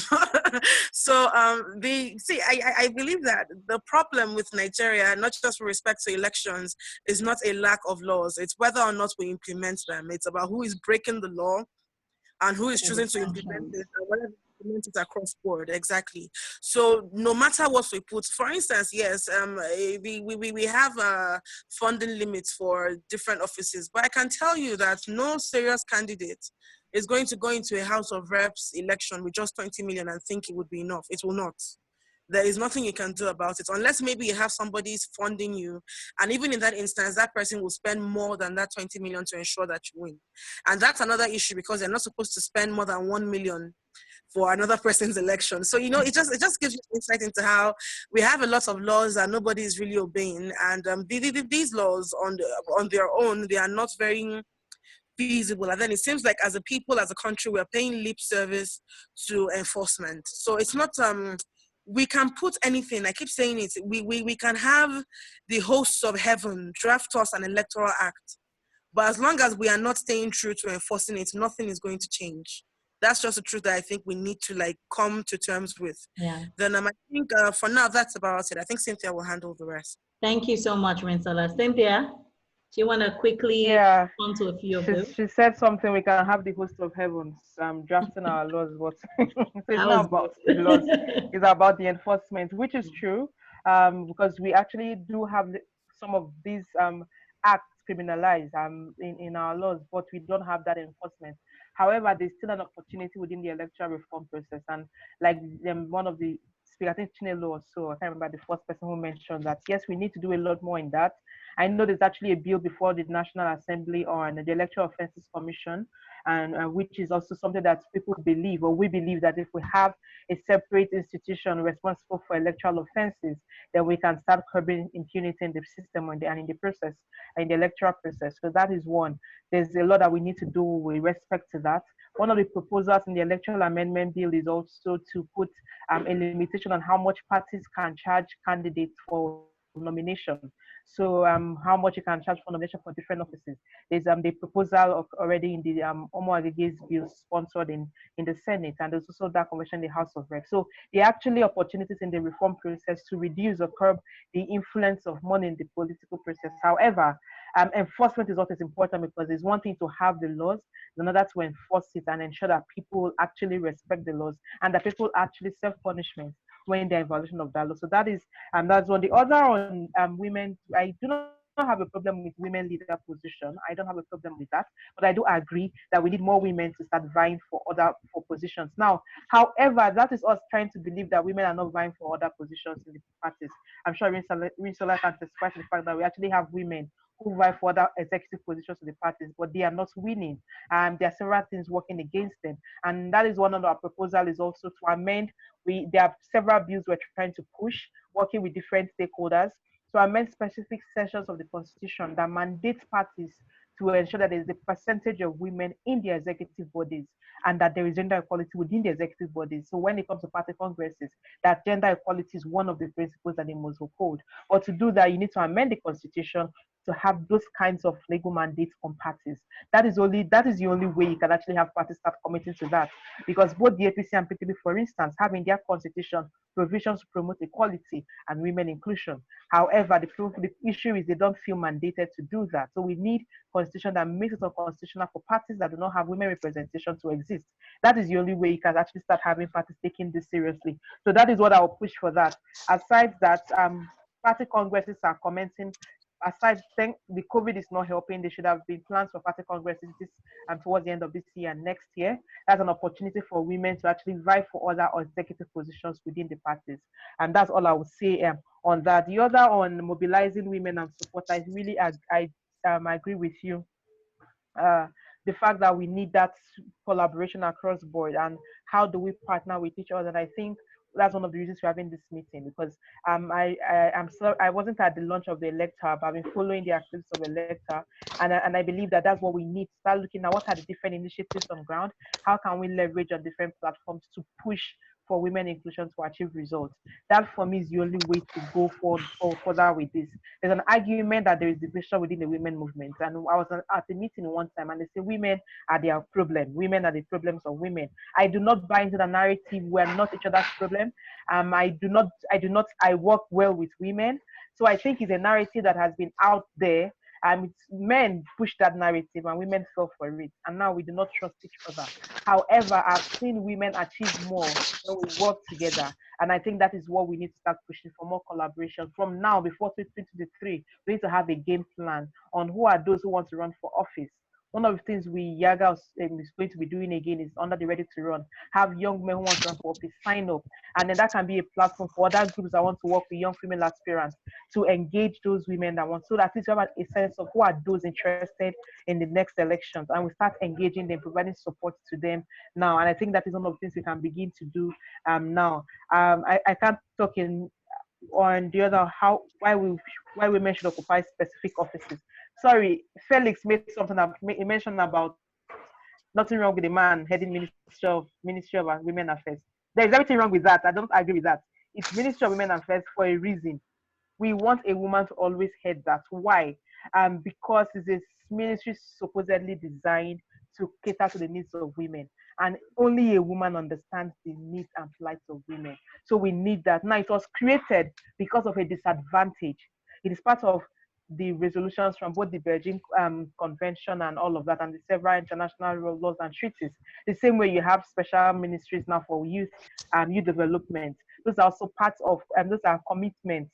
So I believe that the problem with Nigeria, not just with respect to elections, is not a lack of laws. It's whether or not we implement them. It's about who is breaking the law and who is choosing to implement it, and whether they implement it across board. Exactly. So no matter what we put, for instance, yes, we have funding limits for different offices, but I can tell you that no serious candidate is going to go into a House of Reps election with just 20 million and think it would be enough. It will not. There is nothing you can do about it, unless maybe you have somebody funding you. And even in that instance, that person will spend more than that 20 million to ensure that you win. And that's another issue, because they're not supposed to spend more than 1 million for another person's election. So, it just gives you insight into how we have a lot of laws that nobody is really obeying. And these laws on their own, they are not very feasible. And then it seems like as a people, as a country, we're paying lip service to enforcement. So it's not, we can put anything, I keep saying it, we can have the hosts of heaven draft us an electoral act. But as long as we are not staying true to enforcing it, nothing is going to change. That's just the truth that I think we need to come to terms with. Yeah. Then I think for now, that's about it. I think Cynthia will handle the rest. Thank you so much, Rinsola. Cynthia, do you want to quickly respond to a few of those? She said something, we can have the host of heavens drafting our laws, but it's not about the laws, it's about the enforcement, which is true, because we actually do have some of these acts criminalized in our laws, but we don't have that enforcement. However, there's still an opportunity within the electoral reform process, and like one of the speakers, I think Chinelo or so, I can't remember the first person who mentioned that, yes, we need to do a lot more in that. I know there's actually a bill before the National Assembly on the Electoral Offences Commission, and which is also something that people believe, or we believe, that if we have a separate institution responsible for electoral offences, then we can start curbing impunity in the system and in the process, in the electoral process. So that is one. There's a lot that we need to do with respect to that. One of the proposals in the electoral amendment bill is also to put a limitation on how much parties can charge candidates for nomination. So how much you can charge for nomination for different offices. There's the proposal already in the Omo Agege's bill sponsored in the Senate, and there's also that convention in the House of Reps. So there are actually opportunities in the reform process to reduce or curb the influence of money in the political process. However, enforcement is what is important, because it's one thing to have the laws, another to enforce it and ensure that people actually respect the laws and that people actually self-punishment when they're in violation of that law. So that is, that's one. The other on women, I do not have a problem with women leader position. I don't have a problem with that, but I do agree that we need more women to start vying for positions. Now, however, that is us trying to believe that women are not vying for other positions in the parties. I'm sure Rinsola can testify to the fact that we actually have women who vie for other executive positions in the parties, but they are not winning. There are several things working against them, and that is one of our proposals, is also to amend. There are several bills we're trying to push, working with different stakeholders, to amend specific sections of the Constitution that mandate parties to ensure that there is a percentage of women in the executive bodies, and that there is gender equality within the executive bodies. So when it comes to party congresses, that gender equality is one of the principles that they must uphold. But to do that, you need to amend the Constitution to have those kinds of legal mandates on parties. That is the only way you can actually have parties start committing to that. Because both the APC and PTB, for instance, have in their constitution provisions to promote equality and women inclusion. However, the issue is they don't feel mandated to do that. So we need constitution that makes it unconstitutional for parties that do not have women representation to exist. That is the only way you can actually start having parties taking this seriously. So that is what I will push for that. Aside that, party congresses are commencing aside, think the COVID is not helping. There should have been plans for party congresses this and towards the end of this year and next year. That's an opportunity for women to actually vie for other executive positions within the parties. And that's all I would say on that. The other on mobilizing women and support, I agree with you. Uh, the fact that we need that collaboration across board, and how do we partner with each other. And I think that's one of the reasons we're having this meeting, because I wasn't at the launch of the ElectHER, but I've been following the activities of ElectHER, and I believe that that's what we need. Start looking at what are the different initiatives on ground, how can we leverage on different platforms to push for women inclusion to achieve results. That for me is the only way to go further with this. There's an argument that there is division within the women movement, and I was at a meeting one time, and they say women are their problem. Women are the problems of women. I do not buy into the narrative. We're not each other's problem. I work well with women. So I think it's a narrative that has been out there, and men push that narrative and women fell for it. And now we do not trust each other. However, I've seen women achieve more when we work together. And I think that is what we need to start pushing for, more collaboration. From now, before 2023, we need to have a game plan on who are those who want to run for office. One of the things YIAGA is going to be doing again is under the Ready to Run. Have young men who want to run for office sign up. And then that can be a platform for other groups that want to work with young female aspirants to engage those women that want, so that at least we have a sense of who are those interested in the next elections. And we start engaging them, providing support to them now. And I think that is one of the things we can begin to do now. I can't talk on the other why women should occupy specific offices. Sorry, Felix made something up. He mentioned about nothing wrong with a man heading Ministry of Women Affairs. There is everything wrong with that. I don't agree with that. It's Ministry of Women Affairs for a reason. We want a woman to always head that. Why? Because it's a ministry supposedly designed to cater to the needs of women, and only a woman understands the needs and plights of women. So we need that. Now, it was created because of a disadvantage. It is part of the resolutions from both the Beijing Convention and all of that, and the several international laws and treaties. The same way you have special ministries now for youth development. Those are also parts of, those are commitments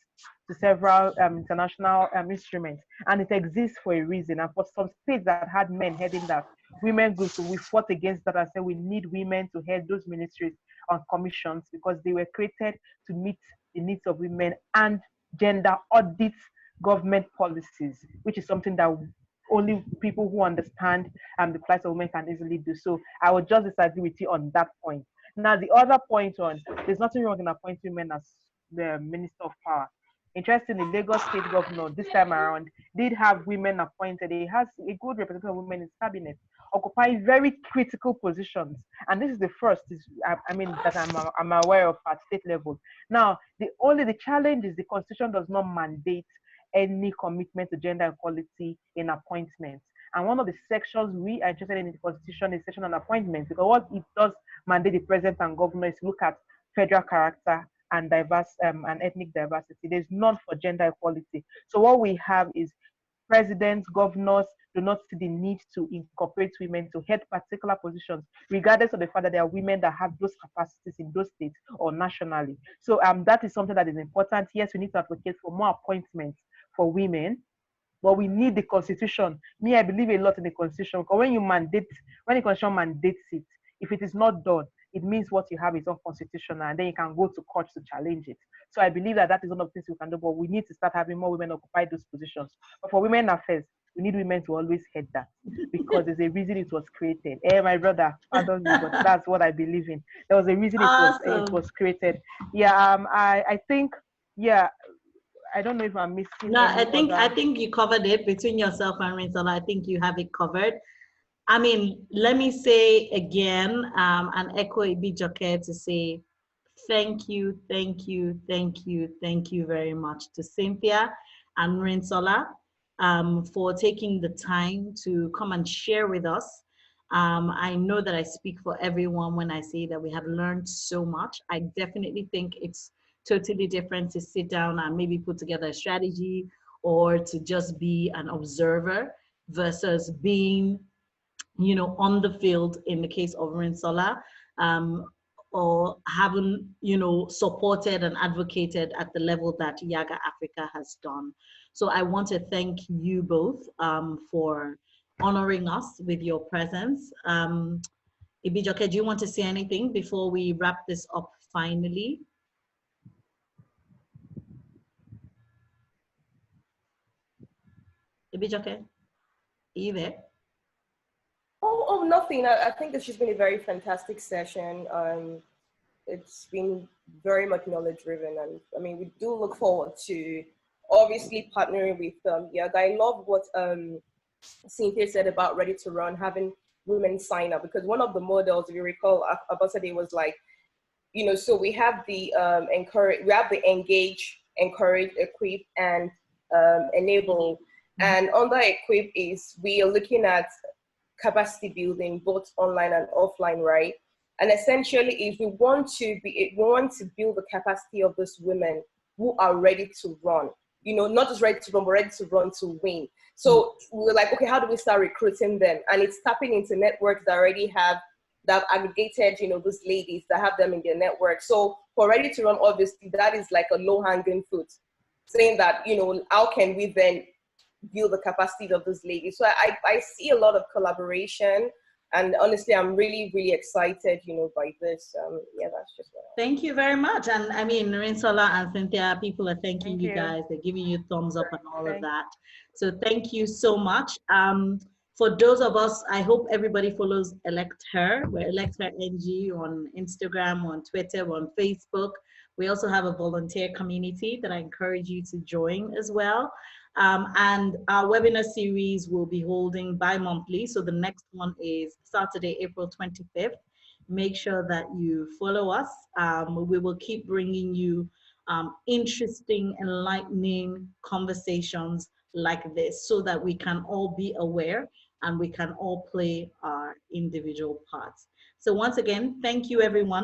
to several international instruments, and it exists for a reason. And for some states that had men heading that, women groups, so we fought against that and said we need women to head those ministries on commissions, because they were created to meet the needs of women and gender audits government policies, which is something that only people who understand the plight of women can easily do. So I would just disagree with you on that point. Now, the other point on, there's nothing wrong in appointing women as the Minister of Power. Interestingly, Lagos State Governor this time around did have women appointed. He has a good representative of women in his cabinet, occupying very critical positions. And this is the first, that I'm aware of at state level. Now, the challenge is the Constitution does not mandate any commitment to gender equality in appointments. And one of the sections we are interested in the Constitution is section on appointments, because what it does mandate the president and governor is to look at federal character and diverse and ethnic diversity. There's none for gender equality. So what we have is presidents, governors do not see the need to incorporate women to head particular positions, regardless of the fact that there are women that have those capacities in those states or nationally. So that is something that is important. Yes, we need to advocate for more appointments for women, but we need the Constitution. Me, I believe a lot in the Constitution, because when the Constitution mandates it, if it is not done, it means what you have is unconstitutional, and then you can go to court to challenge it. So I believe that is one of the things we can do, but we need to start having more women occupy those positions. But for women affairs, we need women to always head that, because there's a reason it was created. My brother, pardon me, but that's what I believe in. There was a reason it was created. Yeah, I think, yeah, I don't know if I'm missing. No, I think you covered it between yourself and Rinsola. I think you have it covered. I mean, let me say again, and echo Ibijoke to say thank you very much to Cynthia and Rinsola for taking the time to come and share with us. I know that I speak for everyone when I say that we have learned so much. I definitely think it's totally different to sit down and maybe put together a strategy, or to just be an observer versus being, on the field in the case of Rinsola, or having, supported and advocated at the level that YIAGA Africa has done. So I want to thank you both for honoring us with your presence. Ibijoke, do you want to say anything before we wrap this up finally? Ibijoke, are you there? Oh, nothing. I think it's just been a very fantastic session. It's been very much knowledge driven, and I mean, we do look forward to obviously partnering with YIAGA. I love what Cynthia said about Ready to Run, having women sign up, because one of the models, if you recall, Abasade was like, you know, so we have the engage, encourage, equip, and enable. And under equip is we are looking at capacity building, both online and offline, right? And essentially, if we want to build the capacity of these women who are ready to run, you know, not just ready to run, but ready to run to win. So we're like, okay, how do we start recruiting them? And it's tapping into networks that already have that aggregated, you know, those ladies that have them in their network. So for Ready to Run, obviously, that is like a low-hanging fruit, saying that, you know, how can we then build the capacity of those ladies? So I see a lot of collaboration, and honestly, I'm really, really excited, you know, by this. Yeah, that's just what Thank you very much. And I mean, Rinsola and Cynthia, people are thanking you you. guys. They're giving you thumbs up and all of that. So thank you so much. For those of us, I hope everybody follows ElectHER. We're ElectHER NG on Instagram, on Twitter, on Facebook. We also have a volunteer community that I encourage you to join as well. And our webinar series will be holding bi-monthly. So the next one is Saturday, April 25th. Make sure that you follow us. We will keep bringing you interesting, enlightening conversations like this so that we can all be aware and we can all play our individual parts. So once again, thank you everyone